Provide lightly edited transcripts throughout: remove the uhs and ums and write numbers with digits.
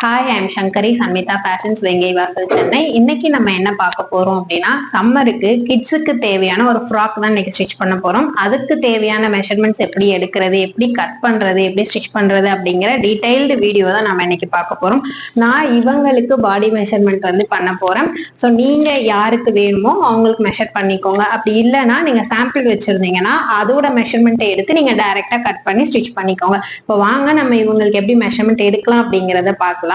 Hi, I'm Sankari, Sanmitha fashions, Vengai Vasal, Chennai. இன்னைக்கு நம்ம என்ன பார்க்க போறோம் அப்படின்னா, சம்மருக்கு கிட்ஸுக்கு தேவையான ஒரு ஃப்ராக் தான் இன்னைக்கு ஸ்டிச் பண்ண போறோம். அதுக்கு தேவையான மெஷர்மெண்ட்ஸ் எப்படி எடுக்கிறது, எப்படி கட் பண்றது, எப்படி ஸ்டிச் பண்றது அப்படிங்கிற டீடைல்டு வீடியோ தான் நம்ம இன்னைக்கு பார்க்க போறோம். நான் இவங்களுக்கு பாடி மெஷர்மெண்ட் வந்து பண்ண போறேன். ஸோ நீங்க யாருக்கு வேணுமோ அவங்களுக்கு மெஷர் பண்ணிக்கோங்க. அப்படி இல்லைன்னா நீங்க சாம்பிள் வச்சிருந்தீங்கன்னா அதோட மெஷர்மெண்ட்டை எடுத்து நீங்க டைரக்டா கட் பண்ணி ஸ்டிச் பண்ணிக்கோங்க. இப்போ வாங்க நம்ம இவங்களுக்கு எப்படி மெஷர்மெண்ட் எடுக்கலாம் அப்படிங்கிறத பார்க்கலாம்.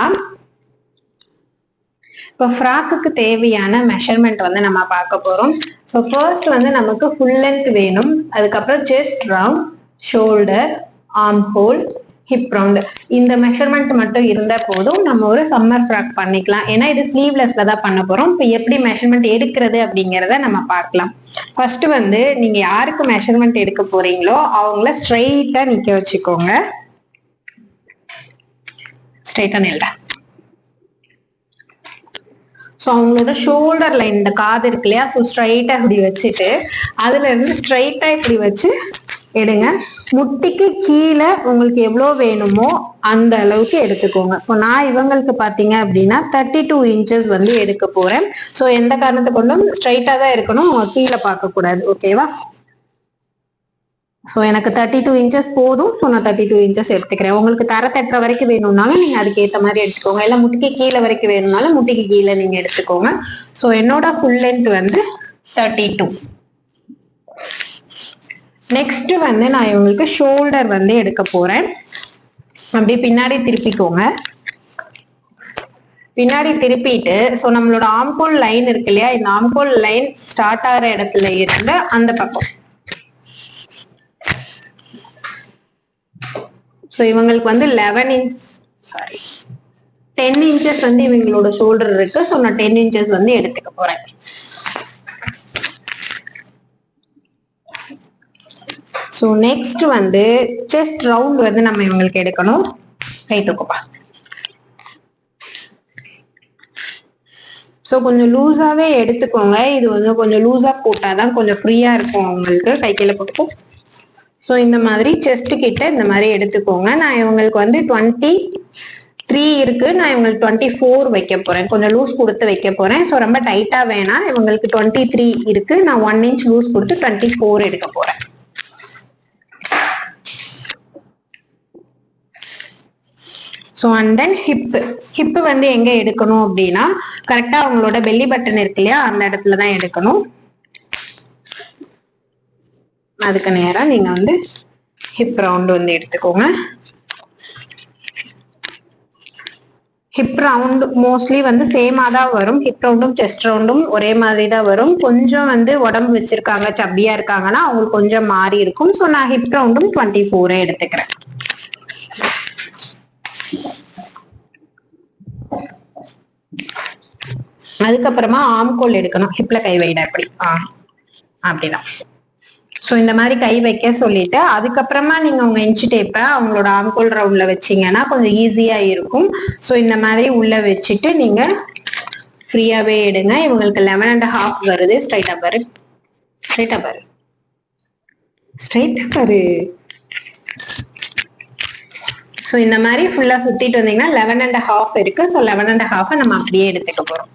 இப்போ ஃப்ராக்குக்கு தேவையான மெஷர்மெண்ட் வந்து நம்ம பார்க்க போறோம். ஸோ ஃபர்ஸ்ட் வந்து நமக்கு ஃபுல் லென்த் வேணும். அதுக்கப்புறம் chest round, shoulder, arm whole, hip round, இந்த மெஷர்மெண்ட் மட்டும் இருந்தா போதும், நம்ம ஒரு சம்மர் ஃப்ராக் பண்ணிக்கலாம். ஏன்னா இது ஸ்லீவ்லெஸ்ல தான் பண்ண போறோம். இப்போ எப்படி மெஷர்மெண்ட் எடுக்கிறது அப்படிங்கிறத நம்ம பார்க்கலாம். ஃபர்ஸ்ட் வந்து நீங்க யாருக்கு மெஷர்மெண்ட் எடுக்க போறீங்களோ அவங்கள ஸ்ட்ரைட்டா நிக்க வச்சுக்கோங்க. ஸ்ட்ரைட்டா நில்ல. ஸோ அவங்களோட ஷோல்டர் லைன், இந்த காது இருக்கு இல்லையா, ஸோ ஸ்ட்ரைட்டா இப்படி வச்சுட்டு அதுல இருந்து ஸ்ட்ரைட்டா இப்படி வச்சு எடுங்க. முட்டிக்கு கீழே உங்களுக்கு எவ்வளோ வேணுமோ அந்த அளவுக்கு எடுத்துக்கோங்க. ஸோ நான் இவங்களுக்கு பார்த்தீங்க அப்படின்னா 32 இன்ச்சஸ் வந்து எடுக்க போறேன். ஸோ எந்த காரணத்தை கொண்டும் ஸ்ட்ரைட்டா தான் இருக்கணும், கீழே பார்க்க கூடாது. ஓகேவா? ஸோ எனக்கு 32 இன்ச்சஸ் போதும். ஸோ நான் 32 இன்ச்சஸ் எடுத்துக்கிறேன். உங்களுக்கு தர தட்டுற வரைக்கும் வேணும்னாலும் நீங்க அதுக்கு ஏற்ற மாதிரி எடுத்துக்கோங்க. இல்லை முட்டிக்கு கீழே வரைக்கும் வேணும்னாலும் முட்டிக்கு கீழே நீங்க எடுத்துக்கோங்க. ஸோ என்னோட ஃபுல் லென்த் வந்து 32. நெக்ஸ்ட் வந்து நான் இவங்களுக்கு ஷோல்டர் வந்து எடுக்க போறேன். அப்படி பின்னாடி திருப்பிக்கோங்க. பின்னாடி திருப்பிட்டு ஸோ நம்மளோட ஆம்கோல் லைன் இருக்கு இல்லையா, இந்த ஆம்கோல் லைன் ஸ்டார்ட் ஆகிற இடத்துல இருந்து அந்த பக்கம், ஸோ இவங்களுக்கு வந்து 10 இன்ச்சஸ் வந்து இவங்களோட ஷோல்டர் இருக்கு. ஸோ நான் 10 இன்ச்சஸ் வந்து எடுத்துக்க போறேன். ஸோ நெக்ஸ்ட் வந்து செஸ்ட் ரவுண்ட் வந்து நம்ம இவங்களுக்கு எடுக்கணும். கை தூக்குப்பா. ஸோ கொஞ்சம் லூஸாவே எடுத்துக்கோங்க. இது வந்து கொஞ்சம் லூஸா போட்டாதான் கொஞ்சம் ஃப்ரீயா இருக்கும் அவங்களுக்கு. கை கீழே போட்டுக்கோ. ஸோ இந்த மாதிரி செஸ்ட் கிட்ட இந்த மாதிரி எடுத்துக்கோங்க. நான் இவங்களுக்கு வந்து 23 இருக்கு. நான் இவங்களுக்கு 24 வைக்க போறேன். கொஞ்சம் லூஸ் கொடுத்து வைக்க போறேன். ஸோ ரொம்ப டைட்டா வேணாம். இவங்களுக்கு 23 இருக்கு. நான் 1 இன்ச் லூஸ் கொடுத்து 24 எடுக்க போறேன். ஸோ அண்ட் தென் ஹிப் வந்து எங்க எடுக்கணும் அப்படின்னா கரெக்டா அவங்களோட பெல்லி பட்டன் இருக்கு இல்லையா, அந்த இடத்துல தான் எடுக்கணும். அதுக்கு நேரா நீங்க வந்து ஹிப் ரவுண்ட் வந்து எடுத்துக்கோங்க. ஹிப் ரவுண்ட் மோஸ்ட்லி வந்து சேமா தான் வரும். ஹிப் ரவுண்டும் செஸ்ட் ரவுண்டும் ஒரே மாதிரி தான் வரும். கொஞ்சம் வந்து உடம்பு வச்சிருக்காங்க, சப்பியா இருக்காங்கன்னா அவங்களுக்கு கொஞ்சம் மாறி இருக்கும். ஸோ நான் ஹிப் ரவுண்டும் 24 எடுத்துக்கிறேன். அதுக்கப்புறமா ஆம்கோல் எடுக்கணும். ஹிப்ல கை வைடா இப்படி, அப்படிதான். ஸோ இந்த மாதிரி கை வைக்க சொல்லிட்டு அதுக்கப்புறமா நீங்க உங்க இன்ச் டேப்பை அவங்களோட ஆம்கோல் ரவுண்ட்ல வச்சீங்கன்னா கொஞ்சம் ஈஸியா இருக்கும். ஸோ இந்த மாதிரி உள்ள வச்சுட்டு நீங்க ஃப்ரீயாவே எடுங்க. இவங்களுக்கு 11.5 வருது. ஸ்ட்ரைட்டா பாரு, ஸ்ட்ரைட்டா பாரு, ஸ்ட்ரைட்டா பாரு. ஸோ இந்த மாதிரி ஃபுல்லா சுத்திட்டு வந்தீங்கன்னா 11.5 இருக்கு. ஸோ 11.5 நம்ம அப்படியே எடுத்துக்க போறோம்.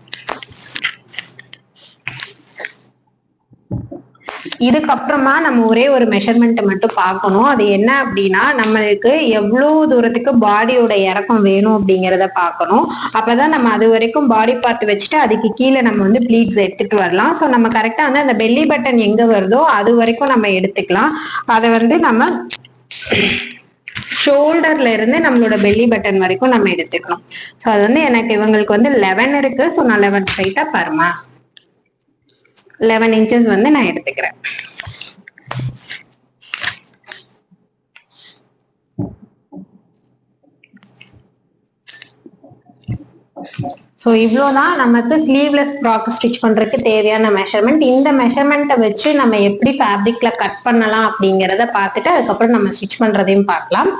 இதுக்கப்புறமா நம்ம ஒரே ஒரு மெஷர்மெண்ட் மட்டும் பார்க்கணும். அது என்ன அப்படின்னா நம்மளுக்கு எவ்வளவு தூரத்துக்கு பாடியோட இறக்கம் வேணும் அப்படிங்கிறத பார்க்கணும். அப்பதான் நம்ம அது வரைக்கும் பாடி பார்ட் வச்சுட்டு அதுக்கு கீழே நம்ம வந்து ப்ளீட்ஸ் எடுத்துட்டு வரலாம். ஸோ நம்ம கரெக்டா வந்து அந்த பெல்லி பட்டன் எங்க வருதோ அது வரைக்கும் நம்ம எடுத்துக்கலாம். அதை வந்து நம்ம ஷோல்டர்ல இருந்து நம்மளோட பெல்லி பட்டன் வரைக்கும் நம்ம எடுத்துக்கணும். ஸோ அது வந்து எனக்கு இவங்களுக்கு வந்து 11 இருக்கு. ஸோ நான் 11 ஸ்ட்ரைட்டா பாருமா, 11 இன்ச்சஸ் வந்து நான் எடுத்துக்கிறேன். ஸோ இவ்வளோதான் நமக்கு ஸ்லீவ்லெஸ் ஃப்ராக் ஸ்டிச் பண்றதுக்கு தேவையான மெஷர்மெண்ட். இந்த மெஷர்மெண்ட்டை வச்சு நம்ம எப்படி ஃபேப்ரிக்ல கட் பண்ணலாம் அப்படிங்கிறத பார்த்துட்டு அதுக்கப்புறம் நம்ம ஸ்டிச் பண்றதையும் பார்க்கலாம்.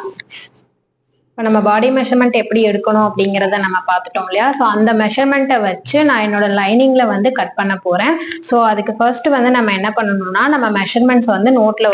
இப்போ நம்ம பாடி மெஷர்மெண்ட் எப்படி எடுக்கணும் அப்படிங்கிறத நம்ம பார்த்துட்டோம் இல்லையா. ஸோ அந்த மெஷர்மெண்ட்டை வச்சு நான் என்னோட லைனிங்ல வந்து கட் பண்ண போறேன். ஸோ அதுக்கு ஃபர்ஸ்ட் வந்து நம்ம என்ன பண்ணணும்னா, நம்ம மெஷர்மெண்ட்ஸ் வந்து நோட்ல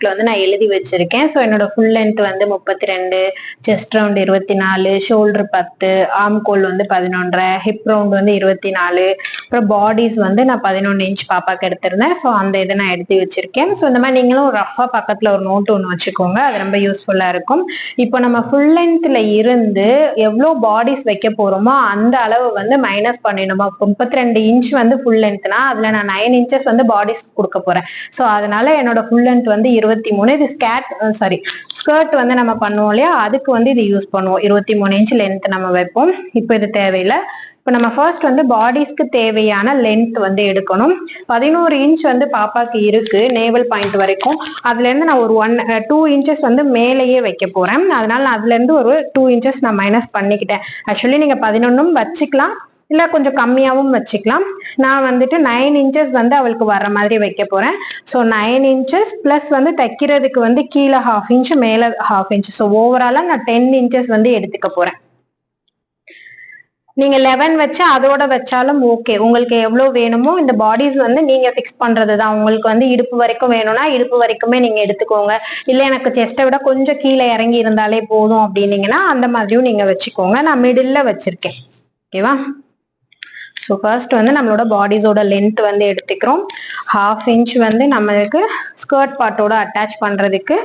வந்து நான் எழுதி வச்சிருக்கேன். ஸோ என்னோட ஃபுல் லென்த் வந்து 32, செஸ்ட் ரவுண்ட் 24, ஷோல்டர் 10, ஆர்ம் கோல் வந்து 11, ஹிப் ரவுண்ட் வந்து 24, அப்புறம் பாடிஸ் வந்து நான் 11 இன்ச் பாப்பாக்கு எடுத்திருந்தேன். ஸோ அந்த இதை நான் எடுத்து வச்சிருக்கேன். ஸோ இந்த மாதிரி நீங்களும் ரஃபா பக்கத்துல ஒரு நோட் ஒன்று வச்சுக்கோங்க, அது ரொம்ப யூஸ்ஃபுல்லா இருக்கும். இப்போ நம்ம ஃபுல் லென்த்ல இருந்து எவ்வளவு பாடிஸ் வைக்க போறோமோ அந்த அளவு வந்து மைனஸ் பண்ணிடணுமா. 32 இன்ச் வந்து ஃபுல் லென்த்னா அதுல நான் 9 இன்ச்சஸ் வந்து பாடிஸ் கொடுக்க போறேன். ஸோ அதனால என்னோட ஃபுல் லென்த் வந்து 23. இது ஸ்கர்ட் வந்து நம்ம பண்ணுவோம் இல்லையா, அதுக்கு வந்து இது யூஸ் பண்ணுவோம். 23 இன்ச் லென்த் நம்ம வைப்போம். இப்போ இது தேவையில்லை. இப்போ நம்ம ஃபர்ஸ்ட் வந்து பாடிஸ்க்கு தேவையான லென்த் வந்து எடுக்கணும். 11 இன்ச் வந்து பாப்பாக்கு இருக்கு நேவல் பாயிண்ட் வரைக்கும். அதுல இருந்து நான் ஒரு 2 இன்ச்சஸ் வந்து மேலேயே வைக்க போறேன். அதனால நான் அதுல இருந்து ஒரு 2 இன்ச்சஸ் நான் மைனஸ் பண்ணிக்கிட்டேன். ஆக்சுவலி நீங்க 11 வச்சுக்கலாம், இல்ல கொஞ்சம் கம்மியாவும் வச்சுக்கலாம். நான் வந்துட்டு 9 இன்ச்சஸ் வந்து அவளுக்கு வர்ற மாதிரி வைக்க போறேன். ஸோ 9 இன்ச்சஸ் பிளஸ் வந்து தைக்கிறதுக்கு வந்து கீழே 1/2 இன்ச் மேல 1/2 இன்ச். ஸோ ஓவராலா நான் 10 இன்ச்சஸ் வந்து எடுத்துக்க போறேன். நீங்க 11 வச்சு அதோட வச்சாலும் ஓகே. உங்களுக்கு எவ்வளவு வேணுமோ இந்த பாடிஸ் வந்து நீங்க பிக்ஸ் பண்றதுதான். உங்களுக்கு வந்து இடுப்பு வரைக்கும் வேணும்னா இடுப்பு வரைக்குமே நீங்க எடுத்துக்கோங்க. இல்ல எனக்கு செஸ்ட்டை விட கொஞ்சம் கீழே இறங்கி இருந்தாலே போதும் அப்படின்னீங்கன்னா அந்த மாதிரியும் நீங்க வச்சுக்கோங்க. நான் மிடில்ல வச்சிருக்கேன். ஓகேவா. ஸோ ஃபர்ஸ்ட் வந்து நம்மளோட பாடிஸோட லென்த் வந்து எடுத்துக்கிறோம். 1/2 இன்ச் வந்து நம்மளுக்கு ஸ்கர்ட் பார்ட்டோட அட்டாச் பண்றதுக்கு,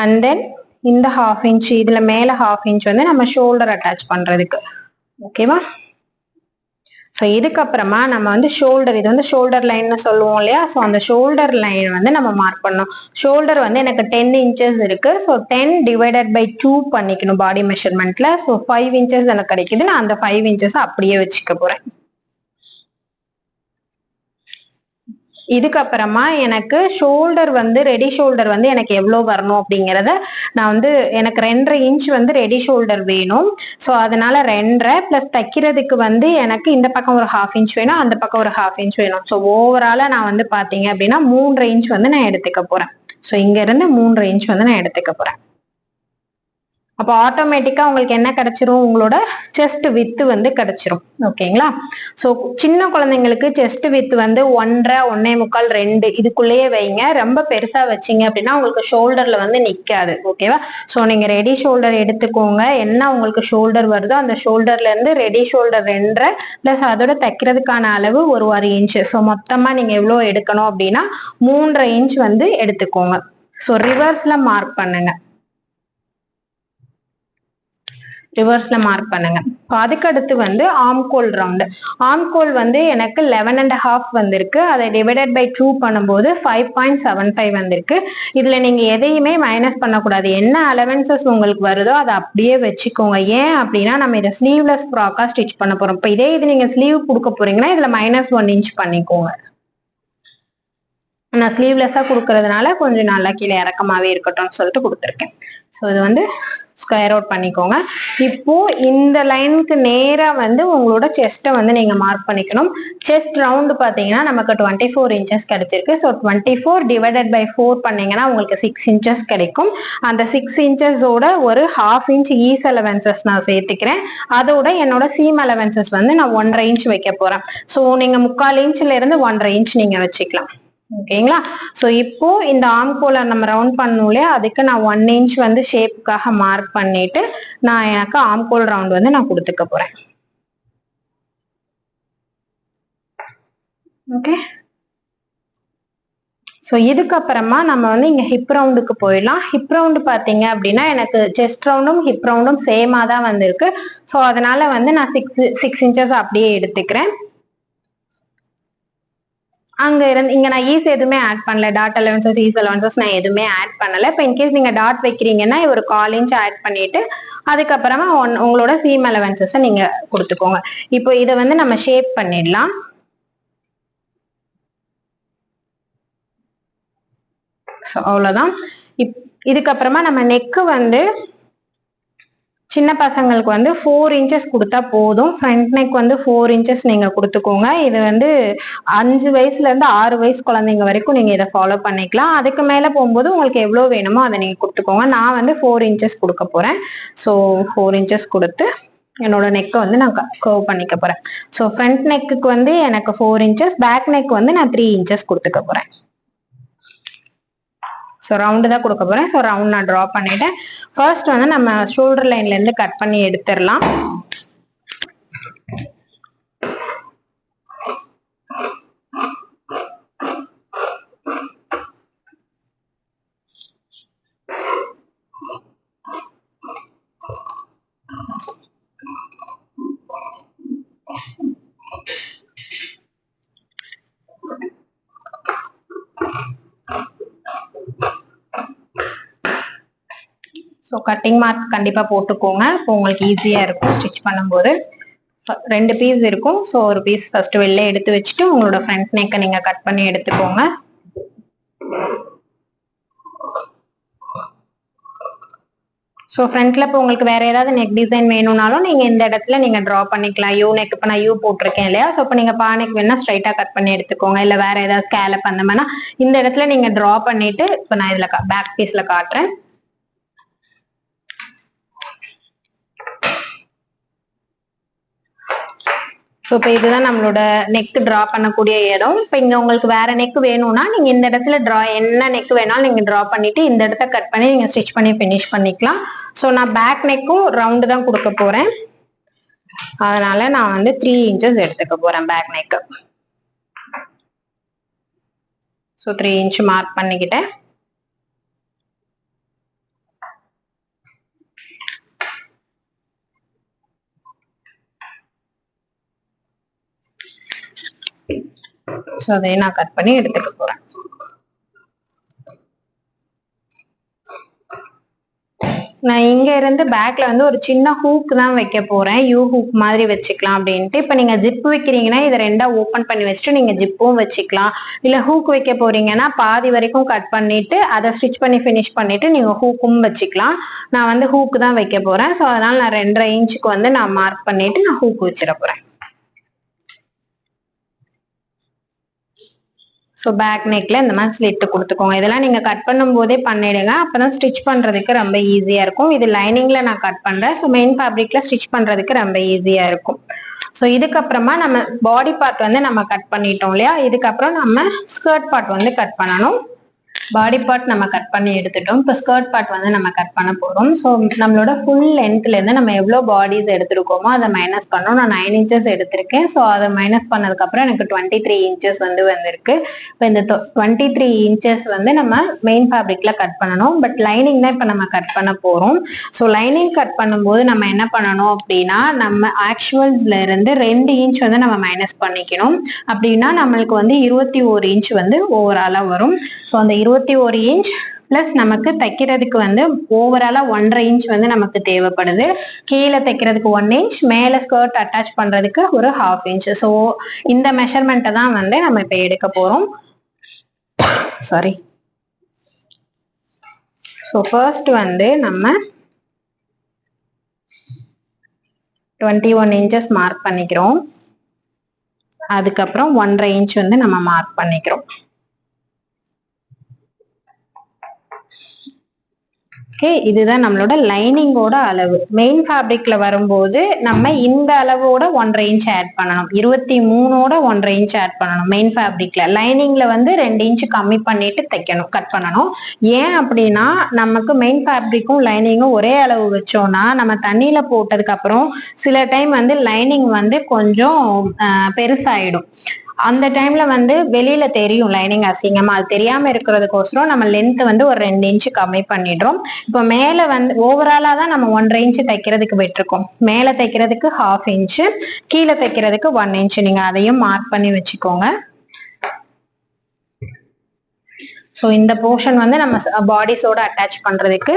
அண்ட் தென் இந்த 1/2 இன்ச் இதுல மேல 1/2 இன்ச் வந்து நம்ம ஷோல்டர் அட்டாச் பண்றதுக்கு. ஓகேவா. ஸோ இதுக்கப்புறமா நம்ம வந்து ஷோல்டர், இது வந்து ஷோல்டர் லைன்னு சொல்லுவோம் இல்லையா. ஸோ அந்த ஷோல்டர் லைன் வந்து நம்ம மார்க் பண்ணணும். ஷோல்டர் வந்து எனக்கு 10 இன்ச்சஸ் இருக்கு. ஸோ 10 டிவைடட் பை 2 பண்ணிக்கணும் பாடி மெஷர்மெண்ட்ல. ஸோ 5 இன்ச்சஸ் எனக்கு கிடைக்குது. நான் அந்த 5 இன்ச்சஸ் அப்படியே வச்சுக்க போறேன். இதுக்கப்புறமா எனக்கு ஷோல்டர் வந்து ரெடி ஷோல்டர் வந்து எனக்கு எவ்வளவு வரணும் அப்படிங்கறத நான் வந்து எனக்கு 2.5 இன்ச் வந்து ரெடி ஷோல்டர் வேணும். ஸோ அதனால 2.5 பிளஸ் தைக்கிறதுக்கு வந்து எனக்கு இந்த பக்கம் ஒரு 1/2 இன்ச் வேணும், அந்த பக்கம் ஒரு 1/2 இன்ச் வேணும். ஸோ ஓவராலா நான் வந்து பாத்தீங்க அப்படின்னா 3.5 இன்ச் வந்து நான் எடுத்துக்க போறேன். ஸோ இங்க இருந்து 3.5 இன்ச் வந்து நான் எடுத்துக்க போறேன். அப்போ ஆட்டோமேட்டிக்கா உங்களுக்கு என்ன கிடைச்சிரும், உங்களோட செஸ்ட் வித் வந்து கிடைச்சிரும். ஓகேங்களா. சோ சின்ன குழந்தைங்களுக்கு செஸ்ட் வித் வந்து 1.5, 1.25, 2 இதுக்குள்ளேயே வைங்க. ரொம்ப பெருசா வச்சீங்க அப்படின்னா உங்களுக்கு ஷோல்டர்ல வந்து நிக்காது. ஓகேவா. சோ நீங்க ரெடி ஷோல்டர் எடுத்துக்கோங்க. என்ன உங்களுக்கு ஷோல்டர் வருதோ அந்த ஷோல்டர்ல இருந்து ரெடி ஷோல்டர் 2.5 பிளஸ் அதோட தைக்கிறதுக்கான அளவு ஒரு 1 இன்ச். சோ மொத்தமா நீங்க எவ்வளவு எடுக்கணும் அப்படின்னா 3.5 இன்ச் வந்து எடுத்துக்கோங்க. சோ ரிவர்ஸ்ல மார்க் பண்ணுங்க. ரிவர்ஸ்ல மார்க் பண்ணுங்க. அதுக்கு அடுத்து வந்து ஆம்கோல் ரவுண்ட். ஆம்கோல் வந்து எனக்கு 11.5 வந்திருக்கு. அதை டிவைடட் பை 2 பண்ணும்போது 5.75 வந்திருக்கு. இதுல நீங்க எதையுமே மைனஸ் பண்ணக்கூடாது. என்ன அலவன்சஸ் உங்களுக்கு வருதோ அதை அப்படியே வச்சுக்கோங்க. ஏன் அப்படின்னா நம்ம இதை ஸ்லீவ்லெஸ் ஃப்ராக்கா ஸ்டிச் பண்ண போறோம். இப்ப இதே இது நீங்க ஸ்லீவ் கொடுக்க போறீங்கன்னா இதுல -1 இன்ச் பண்ணிக்கோங்க. நான் ஸ்லீவ்லெஸ்ஸா கொடுக்கறதுனால கொஞ்சம் நல்லா கீழே இறக்கமாவே இருக்கட்டும்னு சொல்லிட்டு கொடுத்துருக்கேன். ஸோ இது வந்து ஸ்கொயர் அவுட் பண்ணிக்கோங்க. இப்போ இந்த லைனுக்கு நேரா வந்து உங்களோட செஸ்ட்டை வந்து நீங்க மார்க் பண்ணிக்கணும். செஸ்ட் ரவுண்ட் பாத்தீங்கன்னா நமக்கு 24 இன்ச்சஸ் கிடைச்சிருக்கு. ஸோ 24 டிவைடட் பை 4 பண்ணீங்கன்னா உங்களுக்கு 6 இன்ச்சஸ் கிடைக்கும். அந்த 6 இன்ச்சஸோட ஒரு 1/2 இன்ச் ஈஸ் அலவன்சஸ் நான் சேர்த்துக்கிறேன். அதோட என்னோட சீம் அலவன்சஸ் வந்து நான் 1.5 இன்ச் வைக்க போறேன். ஸோ நீங்க 3/4 இன்ச்ல இருந்து 1.5 இன்ச் நீங்க வச்சுக்கலாம். ஓகேங்களா. சோ இப்போ இந்த ஆம்கோலை நம்ம ரவுண்ட் பண்ணணும் இல்லையா, அதுக்கு நான் 1 இன்ச் வந்து ஷேப்புக்காக மார்க் பண்ணிட்டு நான் எனக்கு ஆம்கோல் ரவுண்ட் வந்து நான் கொடுத்துக்க போறேன். ஓகே. ஸோ இதுக்கப்புறமா நம்ம வந்து இங்க ஹிப் ரவுண்டுக்கு போயிடலாம். ஹிப் ரவுண்டு பாத்தீங்க அப்படின்னா எனக்கு செஸ்ட் ரவுண்டும் ஹிப் ரவுண்டும் சேமா தான் வந்திருக்கு. ஸோ அதனால வந்து நான் 6 இன்ச்சஸ் அப்படியே எடுத்துக்கிறேன். அங்க இருந்து இங்க நான் ஈஸ் எதுவுமே ஆட் பண்ணல. டாட் அலவன்சஸ் ஈஸ் அலவன்சஸ் நான் எதுவுமே ஆட் பண்ணல. இப்போ இன்கேஸ் நீங்க டாட் வைக்கிறீங்கன்னா ஒரு 1/4 இன்ச் ஆட் பண்ணிட்டு அதுக்கப்புறமா உங்களோட சீம் அலவன்சஸ் நீங்க கொடுத்துக்கோங்க. இப்போ இதை வந்து நம்ம ஷேப் பண்ணிடலாம். அவ்வளவுதான். இதுக்கப்புறமா நம்ம நெக்கு வந்து சின்ன பசங்களுக்கு வந்து 4 இன்ச்சஸ் கொடுத்தா போதும். ஃப்ரண்ட் நெக் வந்து 4 இன்ச்சஸ் நீங்க கொடுத்துக்கோங்க. இது வந்து 5 வயசுல இருந்து 6 வயசு குழந்தைங்க வரைக்கும் நீங்க இதை ஃபாலோ பண்ணிக்கலாம். அதுக்கு மேல போகும்போது உங்களுக்கு எவ்வளவு வேணுமோ அதை நீங்க கொடுத்துக்கோங்க. நான் வந்து 4 இன்ச்சஸ் கொடுக்க போறேன். ஸோ 4 இன்ச்சஸ் கொடுத்து என்னோட நெக்கை வந்து நான் கர்வ் பண்ணிக்க போறேன். ஸோ ஃப்ரண்ட் நெக்குக்கு வந்து எனக்கு 4 இன்ச்சஸ், பேக் நெக் வந்து நான் 3 இன்ச்சஸ் கொடுத்துக்க போறேன். ஸோ ரவுண்டு தான் கொடுக்க போறேன். ஸோ ரவுண்ட் நான் ட்ரா பண்ணிட்டேன். ஃபர்ஸ்ட் வந்து நம்ம ஷோல்டர் லைன்ல இருந்து கட் பண்ணி எடுத்துடலாம். ஸோ கட்டிங் மார்க் கண்டிப்பா போட்டுக்கோங்க. இப்போ உங்களுக்கு ஈஸியா இருக்கும் ஸ்டிச் பண்ணும்போது. 2 பீஸ் இருக்கும். ஸோ ஒரு பீஸ் ஃபர்ஸ்ட் வெளில எடுத்து வச்சுட்டு உங்களோட ஃப்ரண்ட் நெக்கை நீங்க கட் பண்ணி எடுத்துக்கோங்க. ஸோ ஃப்ரண்ட்ல இப்போ உங்களுக்கு வேற ஏதாவது நெக் டிசைன் வேணும்னாலும் நீங்க இந்த இடத்துல நீங்க டிரா பண்ணிக்கலாம். யூ நெக் இப்போ நான் யூ போட்டிருக்கேன் இல்லையா? ஸோ இப்போ நீங்க பானைக்கு வேணா ஸ்ட்ரைட்டா கட் பண்ணி எடுத்துக்கோங்க. இல்ல வேற ஏதாவது ஸ்கேலப் அந்த மாதிரினா இந்த இடத்துல நீங்க டிரா பண்ணிட்டு இப்போ நான் இதுல பேக் பீஸ்ல காட்டுறேன். ஸோ இப்போ இதுதான் நம்மளோட நெக் டிரா பண்ணக்கூடிய இடம். இப்போ இங்க உங்களுக்கு வேற நெக் வேணும்னா நீங்க இந்த இடத்துல என்ன நெக் வேணாலும் நீங்க டிரா பண்ணிட்டு இந்த இடத்த கட் பண்ணி நீங்க ஸ்டிச் பண்ணி பினிஷ் பண்ணிக்கலாம். ஸோ நான் பேக் நெக்கும் ரவுண்டு தான் கொடுக்க போறேன். அதனால நான் வந்து 3 இன்ச்சஸ் எடுத்துக்க போறேன் back neck. So 3 inch mark பண்ணிக்கிட்டேன். ஸோ அதையும் நான் கட் பண்ணி எடுத்துக்க போறேன். நான் இங்க இருந்து பேக்ல வந்து ஒரு சின்ன ஹூக் தான் வைக்க போறேன். யூ ஹூக் மாதிரி வச்சுக்கலாம் அப்படின்ட்டு. இப்ப நீங்க ஜிப் வைக்கிறீங்கன்னா இதை ரெண்டா ஓபன் பண்ணி வச்சுட்டு நீங்க ஜிப்பும் வச்சுக்கலாம். இல்ல ஹூக் வைக்க போறீங்கன்னா பாதி வரைக்கும் கட் பண்ணிட்டு அதை ஸ்டிச் பண்ணி பினிஷ் பண்ணிட்டு நீங்க ஹூக்கும் வச்சுக்கலாம். நான் வந்து ஹூக் தான் வைக்க போறேன். ஸோ அதனால நான் 2.5 இன்ச்சுக்கு வந்து நான் மார்க் பண்ணிட்டு நான் ஹூக் வச்சிட போறேன். ஸோ பேக் நெக்ல இந்த மாதிரி ஸ்லிட் கொடுத்துக்கோங்க. இதெல்லாம் நீங்க கட் பண்ணும் போதே பண்ணிடுங்க. அப்பதான் ஸ்டிச் பண்றதுக்கு ரொம்ப ஈஸியா இருக்கும். இது லைனிங்ல நான் கட் பண்றேன். ஸோ மெயின் ஃபேப்ரிக்ல ஸ்டிச் பண்றதுக்கு ரொம்ப ஈஸியா இருக்கும். ஸோ இதுக்கப்புறமா நம்ம பாடி பார்ட் வந்து நம்ம கட் பண்ணிட்டோம் இல்லையா? இதுக்கப்புறம் நம்ம ஸ்கர்ட் பார்ட் வந்து கட் பண்ணணும். பாடி பார்ட் நம்ம கட் பண்ணி எடுத்துட்டோம். இப்போ ஸ்கர்ட் பார்ட் வந்து நம்ம கட் பண்ண போறோம். ஸோ நம்மளோட ஃபுல் லென்த்ல இருந்து நம்ம எவ்வளவு பாடிஸ் எடுத்திருக்கோமோ அதை மைனஸ் பண்ணோம். நான் 9 இன்ச்சஸ் எடுத்திருக்கேன். ஸோ அதை மைனஸ் பண்ணதுக்கு அப்புறம் எனக்கு 23 இன்ச்சஸ் வந்து வந்திருக்கு. இப்போ இந்த 23 இன்ச்சஸ் வந்து நம்ம மெயின் ஃபேப்ரிக்ல கட் பண்ணணும். பட் லைனிங் தான் இப்போ நம்ம கட் பண்ண போறோம். ஸோ லைனிங் கட் பண்ணும்போது நம்ம என்ன பண்ணணும் அப்படின்னா நம்ம ஆக்சுவல்ஸ்ல இருந்து 2 இன்ச் வந்து நம்ம மைனஸ் பண்ணிக்கணும். அப்படின்னா நம்மளுக்கு வந்து 21 இன்ச் வந்து ஓவராலா வரும். ஸோ அந்த 21 இன்ச் பிளஸ் நமக்கு தைக்கிறதுக்கு வந்து ஓவராலா 1.5 இன்ச் வந்து நமக்கு தேவைப்படுது. கீழே தைக்கிறதுக்கு 1 இன்ச், மேல ஸ்கர்ட் அட்டாச் பண்றதுக்கு ஒரு 1/2 இன்ச். ஸோ இந்த மெஷர்மெண்ட்டை தான் வந்து நம்ம இப்ப எடுக்க போறோம். சாரி. ஸோ ஃபர்ஸ்ட் வந்து நம்ம 21 இன்ச்சஸ் மார்க் பண்ணிக்கிறோம். அதுக்கப்புறம் 1.5 இன்ச் வந்து நம்ம மார்க் பண்ணிக்கிறோம். ஓகே, இதுதான் நம்மளோட லைனிங்கோட அளவு. மெயின் ஃபேப்ரிக்ல வரும்போது நம்ம இந்த அளவோட 1.5 இன்ச் ஆட் பண்ணணும். 23ஓட 1.5 இன்ச் ஆட் பண்ணணும் மெயின் ஃபேப்ரிக்ல. லைனிங்ல வந்து 2 இன்ச் கம்மி பண்ணிட்டு தைக்கணும், கட் பண்ணணும். ஏன் அப்படின்னா நமக்கு மெயின் ஃபேப்ரிக்கும் லைனிங்கும் ஒரே அளவு வச்சோம்னா நம்ம தண்ணியில போட்டதுக்கு அப்புறம் சில டைம் வந்து லைனிங் வந்து கொஞ்சம் பெருசாயிடும். அந்த டைம்ல வந்து வெளியில தெரியும் லைனிங் அசிங்கமா. அது தெரியாம இருக்கிறதுக்கோசரம் நம்ம லென்த் வந்து ஒரு 2 இன்ச் கம்மி பண்ணிடுறோம். இப்போ மேல வந்து ஓவராலா தான் நம்ம 1.5 இன்ச் தைக்கிறதுக்கு விட்டுருக்கோம். மேல தைக்கிறதுக்கு 1/2 இன்ச், கீழே தைக்கிறதுக்கு 1 இன்ச். நீங்க அதையும் மார்க் பண்ணி வச்சுக்கோங்க. ஸோ இந்த போர்ஷன் வந்து நம்ம பாடிஸோட அட்டாச் பண்றதுக்கு,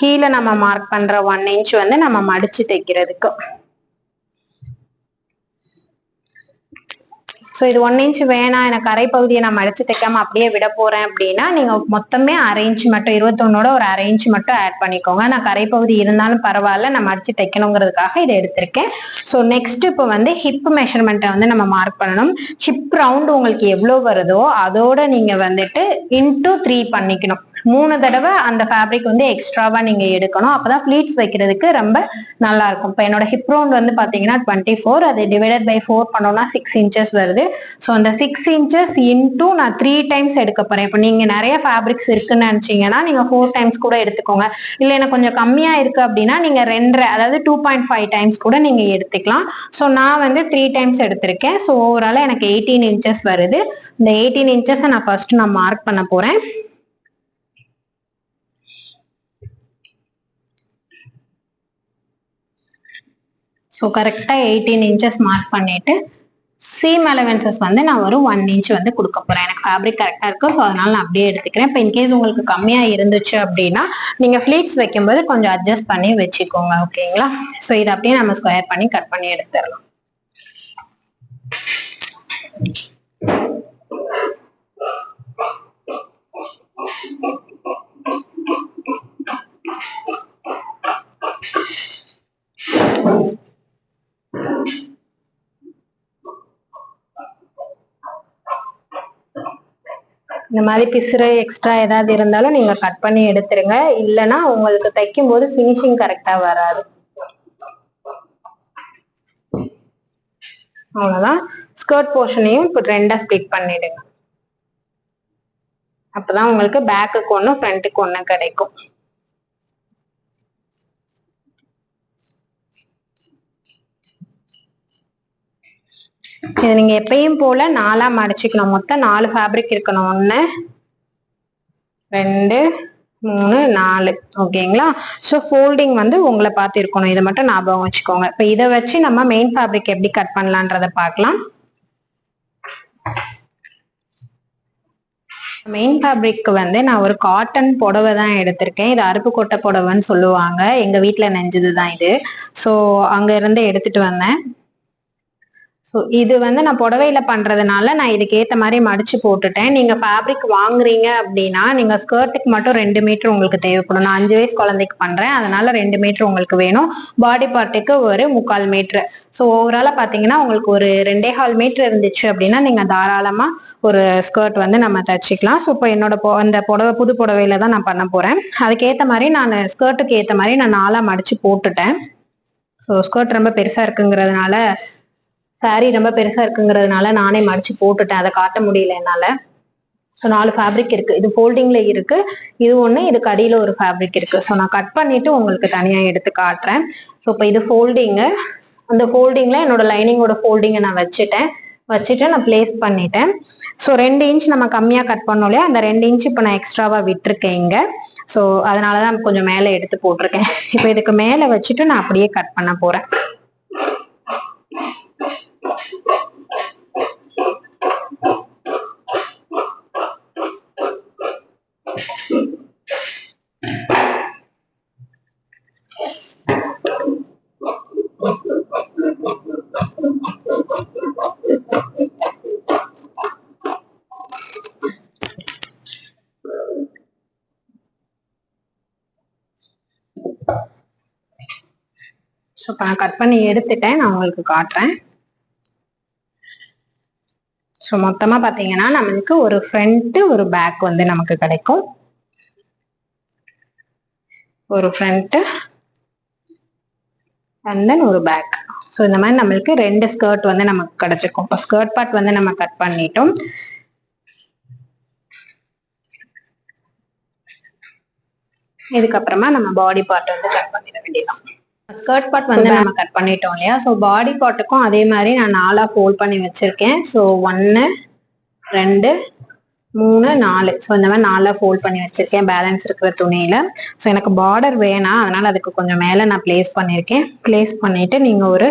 கீழே நம்ம மார்க் பண்ற 1 இன்ச் வந்து நம்ம மடிச்சு தைக்கிறதுக்கு. ஸோ இது 1 இன்ச் வேணாம், எனக்கு அரை பகுதியை நான் மடிச்சு தைக்காம அப்படியே விட போறேன் அப்படின்னா நீங்க மொத்தமே அரை இன்ச் மட்டும் 21ஓட ஒரு அரை இன்ச் மட்டும் ஆட் பண்ணிக்கோங்க. நான் கரை பகுதி இருந்தாலும் பரவாயில்ல, நான் மடிச்சு தைக்கணுங்கிறதுக்காக இதை எடுத்திருக்கேன். ஸோ நெக்ஸ்ட் இப்போ வந்து ஹிப் மெஷர்மெண்ட்டை வந்து நம்ம மார்க் பண்ணணும். ஹிப் ரவுண்ட் உங்களுக்கு எவ்வளவு வருதோ அதோட நீங்க வந்துட்டு இன்டூ 3 பண்ணிக்கணும். 3 தடவை அந்த ஃபேப்ரிக் வந்து எக்ஸ்ட்ராவா நீங்க எடுக்கணும். அப்பதான் ஃபிளீட்ஸ் வைக்கிறதுக்கு ரொம்ப நல்லா இருக்கும். இப்போ என்னோட ஹிப் ரவுண்ட் வந்து பாத்தீங்கன்னா 24, அதை டிவைடட் பை 4 பண்ணோம்னா 6 இன்ச்சஸ் வருது. ஸோ அந்த 6 இன்ச்சஸ் இன்டூ நான் 3 டைம்ஸ் எடுக்க போறேன். இப்போ நீங்க நிறைய ஃபேப்ரிக்ஸ் இருக்குன்னு நினைச்சீங்கன்னா நீங்க 4 டைம்ஸ் கூட எடுத்துக்கோங்க. இல்ல எனக்கு கொஞ்சம் கம்மியா இருக்கு அப்படின்னா நீங்க 2, அதாவது 2.5 டைம்ஸ் கூட நீங்க எடுத்துக்கலாம். ஸோ நான் வந்து 3 டைம்ஸ் எடுத்திருக்கேன். ஸோ ஓவராலா எனக்கு 18 இன்ச்சஸ் வருது. இந்த 18 இன்ச்சஸ் நான் ஃபர்ஸ்ட் நான் மார்க் பண்ண போறேன். ஸோ கரெக்டாக 18 இன்ச்சஸ் மார்க் பண்ணிட்டு சீம் அலவன்சஸ் வந்து நான் ஒரு 1 இன்ச் வந்து கொடுக்க போறேன். எனக்கு ஃபேப்ரிக் கரெக்டாக இருக்கு, ஸோ அதனால நான் அப்படியே எடுத்துக்கிறேன். இப்போ இன்கேஸ் உங்களுக்கு கம்மியாக இருந்துச்சு அப்படின்னா நீங்க ஃபிளீட்ஸ் வைக்கும்போது கொஞ்சம் அட்ஜஸ்ட் பண்ணி வச்சுக்கோங்க. ஓகேங்களா? ஸோ இதை அப்படியே நம்ம ஸ்கொயர் பண்ணி கட் பண்ணி எடுத்துடலாம். இந்த மாதிரி பிசுறு எக்ஸ்ட்ரா ஏதாவது இருந்தாலும் நீங்க கட் பண்ணி எடுத்துருங்க. இல்லைன்னா உங்களுக்கு தைக்கும் போது ஃபினிஷிங் கரெக்டா வராது. அவ்வளவுதான். ஸ்கர்ட் போர்ஷனையும் இப்போ 2ஆ ஸ்ப்ளிட் பண்ணிடுங்க. அப்பதான் உங்களுக்கு பேக்குக்கு ஒண்ணு ஃப்ரண்ட்டுக்கு ஒண்ணு கிடைக்கும். இது நீங்க எப்பயும் போல 4ஆ மடிச்சுக்கணும். மொத்தம் 4 ஃபேப்ரிக் இருக்கணும். 1 2 3 4. ஓகேங்களா? ஸோ ஃபோல்டிங் வந்து உங்களை பார்த்து இருக்கணும். இதை மட்டும் ஞாபகம் வச்சுக்கோங்க. இப்போ இதை வச்சு நம்ம மெயின் ஃபேப்ரிக் எப்படி கட் பண்ணலான்றத பார்க்கலாம். மெயின் ஃபேப்ரிக் வந்து நான் ஒரு காட்டன் புடவை தான் எடுத்திருக்கேன். இது அருப்புக்கோட்டை புடவைன்னு சொல்லுவாங்க. எங்க வீட்டுல நெஞ்சதுதான் இது. ஸோ அங்க இருந்து எடுத்துட்டு வந்தேன். ஸோ இது வந்து நான் புடவையில பண்றதுனால நான் இதுக்கு ஏத்த மாதிரி மடிச்சு போட்டுட்டேன். நீங்க ஃபேப்ரிக் வாங்குறீங்க அப்படின்னா நீங்க ஸ்கர்ட்டுக்கு மட்டும் 2 மீட்டர் உங்களுக்கு தேவைப்படும். நான் 5 வயசு குழந்தைக்கு பண்றேன், அதனால 2 மீட்டர் உங்களுக்கு வேணும். பாடி பார்ட்டுக்கு ஒரு 3/4 மீட்டர். ஸோ ஓவராலா பாத்தீங்கன்னா உங்களுக்கு ஒரு 2.25 மீட்டர் இருந்துச்சு அப்படின்னா நீங்க தாராளமா ஒரு ஸ்கர்ட் வந்து நம்ம தச்சுக்கலாம். ஸோ இப்போ என்னோட அந்த புடவை புது புடவையில தான் நான் பண்ண போறேன். அதுக்கேற்ற மாதிரி நான் ஸ்கர்ட்டுக்கு ஏற்ற மாதிரி நான் 4ஆ மடிச்சு போட்டுட்டேன். ஸோ ஸ்கர்ட் ரொம்ப பெருசா இருக்குங்கிறதுனால, சாரி ரொம்ப பெருசா இருக்குங்கிறதுனால நானே மடிச்சு போட்டுட்டேன். அதை காட்ட முடியல என்னால. ஸோ 4 ஃபேப்ரிக் இருக்கு. இது ஃபோல்டிங்ல இருக்கு, இது ஒண்ணு, இதுக்கு அடியில ஒரு ஃபேப்ரிக் இருக்கு. ஸோ நான் கட் பண்ணிட்டு உங்களுக்கு தனியா எடுத்து காட்டுறேன். ஸோ இப்போ இது ஃபோல்டிங்கு. அந்த ஃபோல்டிங்ல என்னோட லைனிங்கோட ஃபோல்டிங்கை நான் வச்சுட்டு நான் பிளேஸ் பண்ணிட்டேன். ஸோ 2 இன்ச் நம்ம கம்மியா கட் பண்ணோம் இல்லையா, அந்த 2 இன்ச் இப்போ நான் எக்ஸ்ட்ராவா விட்டுருக்கேன் இங்க. ஸோ அதனாலதான் கொஞ்சம் மேலே எடுத்து போட்டிருக்கேன். இப்போ இதுக்கு மேல வச்சுட்டு நான் அப்படியே கட் பண்ண போறேன். நான் கட் பண்ணி எடுத்துட்டேன், நான் உங்களுக்கு காட்டுறேன். ஸோ மொத்தமா பாத்தீங்கன்னா நமக்கு ஒரு ஃப்ரண்ட் ஒரு பேக் வந்து நமக்கு கிடைக்கும். ஒரு ஃப்ரண்ட் அண்ட் தென் ஒரு பேக். ஸோ இந்த மாதிரி நம்மளுக்கு 2 ஸ்கர்ட் வந்து நமக்கு கிடைச்சிருக்கும். இப்போ ஸ்கர்ட் பார்ட் வந்து நம்ம கட் பண்ணிட்டோம். இதுக்கப்புறமா நம்ம பாடி பார்ட் வந்து கட் பண்ணிட வேண்டியதான். ஸ்கர்ட் பார்ட் வந்து நம்ம கட் பண்ணிட்டோம் இல்லையா, ஸோ பாடி பார்ட்டுக்கும் அதே மாதிரி நான் 4ஆ ஃபோல்ட் பண்ணி வச்சிருக்கேன். ஸோ 1 2 3 4. ஸோ இந்த மாதிரி 4ஆ ஃபோல்ட் பண்ணி வச்சிருக்கேன் பேலன்ஸ் இருக்கிற துணியில. ஸோ எனக்கு பார்டர் வேணாம், அதனால அதுக்கு கொஞ்சம் மேல நான் பிளேஸ் பண்ணிருக்கேன். பிளேஸ் பண்ணிட்டு நீங்க ஒரு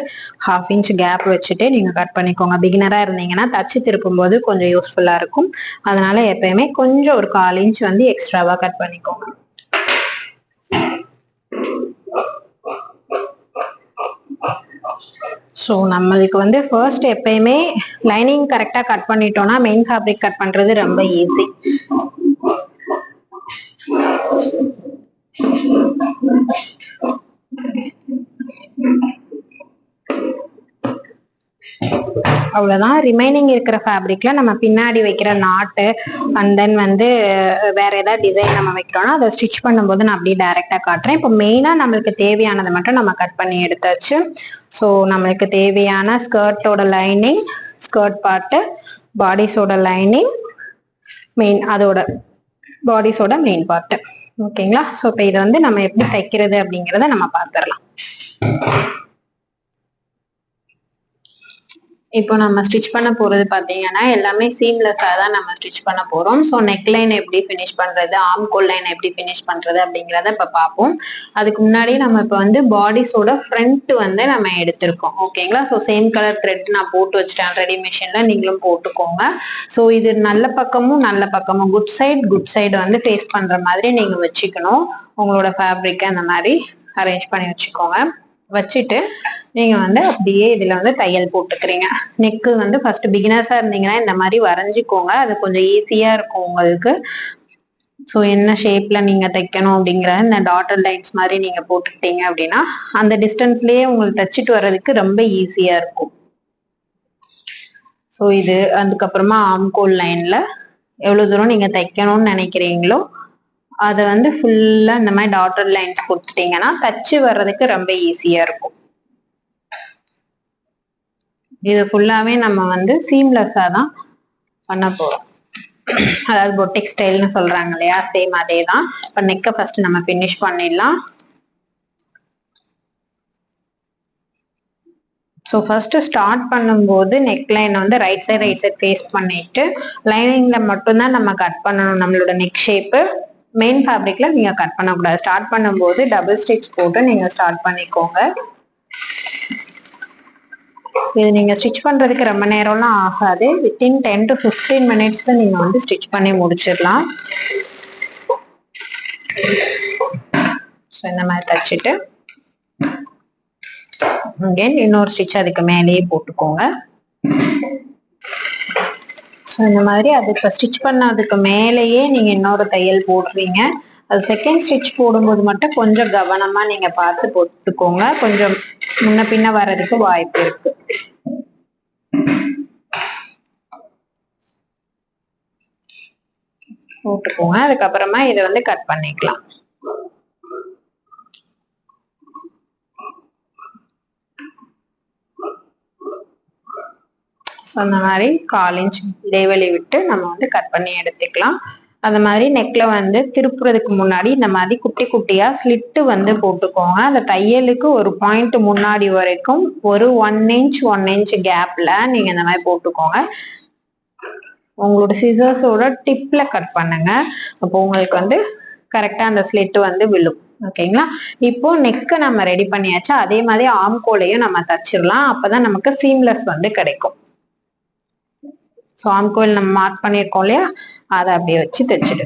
1/2 இன்ச் கேப் வச்சுட்டு நீங்க கட் பண்ணிக்கோங்க. பிகினரா இருந்தீங்கன்னா தச்சு திருப்பும் போது கொஞ்சம் யூஸ்ஃபுல்லா இருக்கும். அதனால எப்பயுமே கொஞ்சம் ஒரு 1/4 இன்ச் வந்து எக்ஸ்ட்ராவா கட் பண்ணிக்கோங்க. ஸோ நம்மளுக்கு வந்து ஃபர்ஸ்ட் எப்பயுமே லைனிங் கரெக்டா கட் பண்ணிட்டோம்னா மெயின் ஃபேப்ரிக் கட் பண்றது ரொம்ப ஈஸி. அவ்வளவுதான். ரிமைனிங் இருக்கிற ஃபேப்ரிக்ல நம்ம பின்னாடி வைக்கிற நாட்டு அண்ட் தென் வந்து வேற ஏதாவது டிசைன் நம்ம வைக்கிறோம்னா அதை ஸ்டிச் பண்ணும்போது நான் அப்படியே டைரக்டா காட்டுறேன். இப்போ மெயினா நம்மளுக்கு தேவையானதை மட்டும் நம்ம கட் பண்ணி எடுத்தாச்சு. ஸோ நம்மளுக்கு தேவையான ஸ்கர்ட்டோட லைனிங், ஸ்கர்ட் பார்ட்டு, பாடிஸோட லைனிங், மெயின் அதோட பாடிஸோட மெயின் பார்ட். ஓகேங்களா? ஸோ இப்போ இதை வந்து நம்ம எப்படி தைக்கிறது அப்படிங்கிறத நம்ம பார்த்துடலாம். இப்போ நம்ம ஸ்டிச் பண்ண போறது பாத்தீங்கன்னா எல்லாமே சீம்லெஸ்ஸா தான் நம்ம ஸ்டிச் பண்ண போறோம். ஸோ நெக் லைன் எப்படி ஃபினிஷ் பண்றது, ஆர்ம் கோல் லைன் எப்படி ஃபினிஷ் பண்றது அப்படிங்கிறத இப்ப பார்ப்போம். அதுக்கு முன்னாடி நம்ம இப்ப வந்து பாடிஸோட ஃப்ரண்ட் வந்து நம்ம எடுத்திருக்கோம். ஓகேங்களா? ஸோ சேம் கலர் த்ரெட் நான் போட்டு வச்சுட்டேன் ஆல்ரெடி மிஷின்ல, நீங்களும் போட்டுக்கோங்க. ஸோ இது நல்ல பக்கமும் குட் சைடு வந்து ஃபேஸ் பண்ற மாதிரி நீங்க வச்சுக்கணும். உங்களோட ஃபேப்ரிக் அந்த மாதிரி அரேஞ்ச் பண்ணி வச்சுக்கோங்க. வச்சுட்டு நீங்க வந்து அப்படியே இதுல வந்து தையல் போட்டுக்கிறீங்க. நெக்கு வந்து ஃபர்ஸ்ட் பிகினர்ஸா இருந்தீங்கன்னா இந்த மாதிரி வரைஞ்சிக்கோங்க, அது கொஞ்சம் ஈஸியா இருக்கும் உங்களுக்கு. ஸோ என்ன ஷேப்ல நீங்க தைக்கணும் அப்படிங்கிற இந்த டாட்டர் லைன்ஸ் மாதிரி நீங்க போட்டுக்கிட்டீங்க அப்படின்னா அந்த டிஸ்டன்ஸ்லயே உங்களுக்கு தைச்சிட்டு வர்றதுக்கு ரொம்ப ஈஸியா இருக்கும். ஸோ இது அதுக்கப்புறமா ஆம்கோல் லைன்ல எவ்வளவு தூரம் நீங்க தைக்கணும்னு நினைக்கிறீங்களோ அதை வந்து ஃபுல்லா இந்த மாதிரி டாட்டர் லைன்ஸ் கொடுத்துட்டீங்கன்னா தச்சு வர்றதுக்கு ரொம்ப ஈஸியா இருக்கும். இது ஃபுல்லாவே நம்ம வந்து சீம்லெஸ்ஸா தான் பண்ண போறோம். அதாவது பொட்டிக் ஸ்டைல்னு சொல்றாங்க இல்லையா, சேம் அதே தான். இப்போ நெக்கை ஃபர்ஸ்ட் நம்ம ஃபினிஷ் பண்ணிடலாம். ஸோ ஃபர்ஸ்ட் ஸ்டார்ட் பண்ணும்போது நெக் லைன் வந்து ரைட் சைட் ஃபேஸ் பண்ணிட்டு லைனிங்ல மட்டும்தான் நம்ம கட் பண்ணணும் நம்மளோட நெக் ஷேப்பு. மெயின் ஃபேப்ரிக்ல நீங்க கட் பண்ணக்கூடாது. ஸ்டார்ட் பண்ணும்போது டபுள் ஸ்டிச் போட்டு நீங்க ஸ்டார்ட் பண்ணிக்கோங்க. இது நீங்க ஸ்டிச் பண்றதுக்கு ரொம்ப நேரம்லாம் ஆகாது. வித்தின் 10 to 15 மினிட்ஸ்ல நீங்க வந்து ஸ்டிச் பண்ணி முடிச்சிடலாம். இந்த மாதிரி தச்சுட்டு அகைன் இன்னொரு ஸ்டிச் அதுக்கு மேலேயே போட்டுக்கோங்க. ஸோ இந்த மாதிரி அது இப்போ ஸ்டிச் பண்ணதுக்கு மேலேயே நீங்க இன்னொரு தையல் போடுறீங்க. அது செகண்ட் ஸ்டிச் போடும்போது மட்டும் கொஞ்சம் கவனமா நீங்க பார்த்து போட்டுக்கோங்க, கொஞ்சம் முன்ன பின்ன வர்றதுக்கு வாய்ப்பு இருக்கு. போட்டுக்கோங்க. அதுக்கப்புறமா இதை வந்து கட் பண்ணிக்கலாம். அந்த மாதிரி 1/4 இன்ச் இடைவெளி விட்டு நம்ம வந்து கட் பண்ணி எடுத்துக்கலாம். அந்த மாதிரி நெக்ல வந்து திருப்புறதுக்கு முன்னாடி இந்த மாதிரி குட்டி குட்டியா ஸ்லிட்டு வந்து போட்டுக்கோங்க. அந்த தையலுக்கு ஒரு பாயிண்ட் முன்னாடி வரைக்கும் ஒரு 1 இன்ச் கேப்ல நீங்க இந்த மாதிரி போட்டுக்கோங்க. உங்களோட சிசர்ஸோட டிப்ல கட் பண்ணுங்க. அப்போ உங்களுக்கு வந்து கரெக்டா அந்த ஸ்லிட் வந்து விழும். ஓகேங்களா? இப்போ நெக்க நம்ம ரெடி பண்ணியாச்சு. அதே மாதிரி ஆம்கோலையும் நம்ம தச்சிடலாம். அப்பதான் நமக்கு சீம்லெஸ் வந்து கிடைக்கும். ஸோ ஆம்கோல் நம்ம மார்க் பண்ணியிருக்கோம் இல்லையா, அதை அப்படியே வச்சு தைச்சிடு.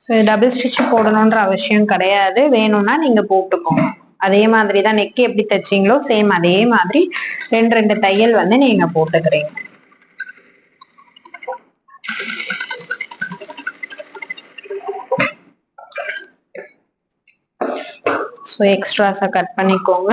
ஸோ டபுள் ஸ்டிச் போடணுன்ற அவசியம் கிடையாது, வேணும்னா நீங்க போட்டுக்கோங்க. அதே மாதிரி தான் நெக் எப்படி தைச்சீங்களோ சேம் அதே மாதிரி 2 தையல் வந்து நீங்க போட்டுக்கிறீங்க. ஸோ எக்ஸ்ட்ராஸை கட் பண்ணிக்கோங்க.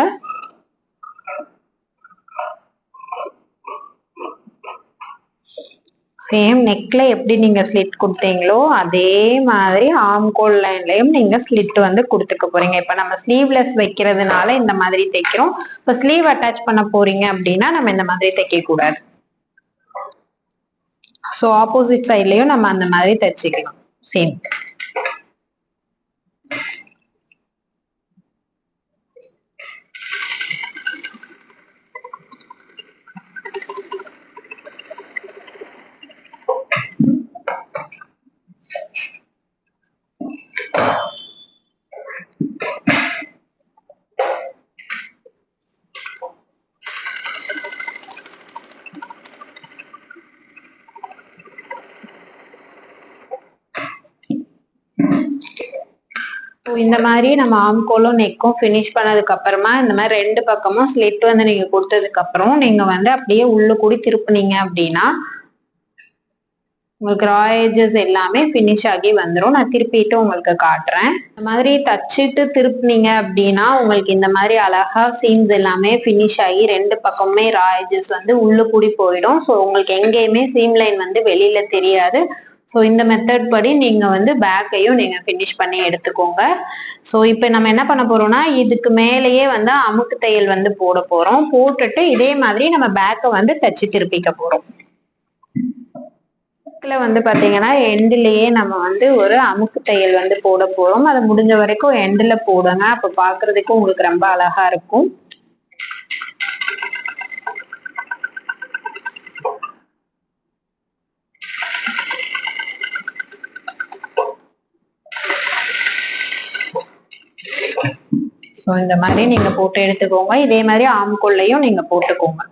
சேம் நெக்ல எப்படி நீங்க ஸ்லிட் கொடுத்தீங்களோ அதே மாதிரி ஆம்கோல் லைன்லயும் நீங்க ஸ்லிட் வந்து கொடுத்துக்க போறீங்க. இப்ப நம்ம ஸ்லீவ்லெஸ் வைக்கிறதுனால இந்த மாதிரி தைக்கிறோம். இப்ப ஸ்லீவ் அட்டாச் பண்ண போறீங்க அப்படின்னா நம்ம இந்த மாதிரி தைக்க கூடாது. ஸோ ஆப்போசிட் சைட்லயும் நம்ம அந்த மாதிரி தைச்சிக்கணும் சேம். இந்த மாதிரி நம்ம ஆம்கோலும் நெக்கும் ஃபினிஷ் பண்ணதுக்கு அப்புறமா இந்த மாதிரி 2 பக்கமும் ஸ்லிட் வந்து நீங்க கொடுத்ததுக்கு அப்புறம் நீங்க வந்து அப்படியே உள்ள கூடி திருப்புனீங்க அப்படின்னா உங்களுக்கு ரா எட்ஜஸ் எல்லாமே ஃபினிஷ் ஆகி வந்துடும். நான் திருப்பிட்டு உங்களுக்கு காட்டுறேன். இந்த மாதிரி தச்சுட்டு திருப்புனீங்க அப்படின்னா உங்களுக்கு இந்த மாதிரி அழகா சீம்ஸ் எல்லாமே ஃபினிஷ் ஆகி 2 பக்கமுமே ரா எட்ஜஸ் வந்து உள்ள கூடி போயிடும். ஸோ உங்களுக்கு எங்கேயுமே சீம் லைன் வந்து வெளியில தெரியாது. ஸோ இந்த மெத்தட் படி நீங்க வந்து பேக்கையும் நீங்க ஃபினிஷ் பண்ணி எடுத்துக்கோங்க. ஸோ இப்போ நம்ம என்ன பண்ண போறோம்னா இதுக்கு மேலேயே வந்து அமுக்கு தையல் வந்து போட போறோம். போட்டுட்டு இதே மாதிரி நம்ம பேக்கை வந்து தச்சு திருப்பிக்க போறோம். வந்து பாத்தீங்கன்னா எண்ட்லயே நம்ம வந்து ஒரு அமுக்கு தையல் வந்து போட போறோம். அது முடிஞ்ச வரைக்கும் எண்ட்ல போடுங்க. அப்ப பாக்குறதுக்கு உங்களுக்கு ரொம்ப அழகா இருக்கும். ஸோ இந்த மாதிரி நீங்க போட்டு எடுத்துக்கோங்க. இதே மாதிரி ஆம்கொள்ளையும் நீங்க போட்டுக்கோங்க.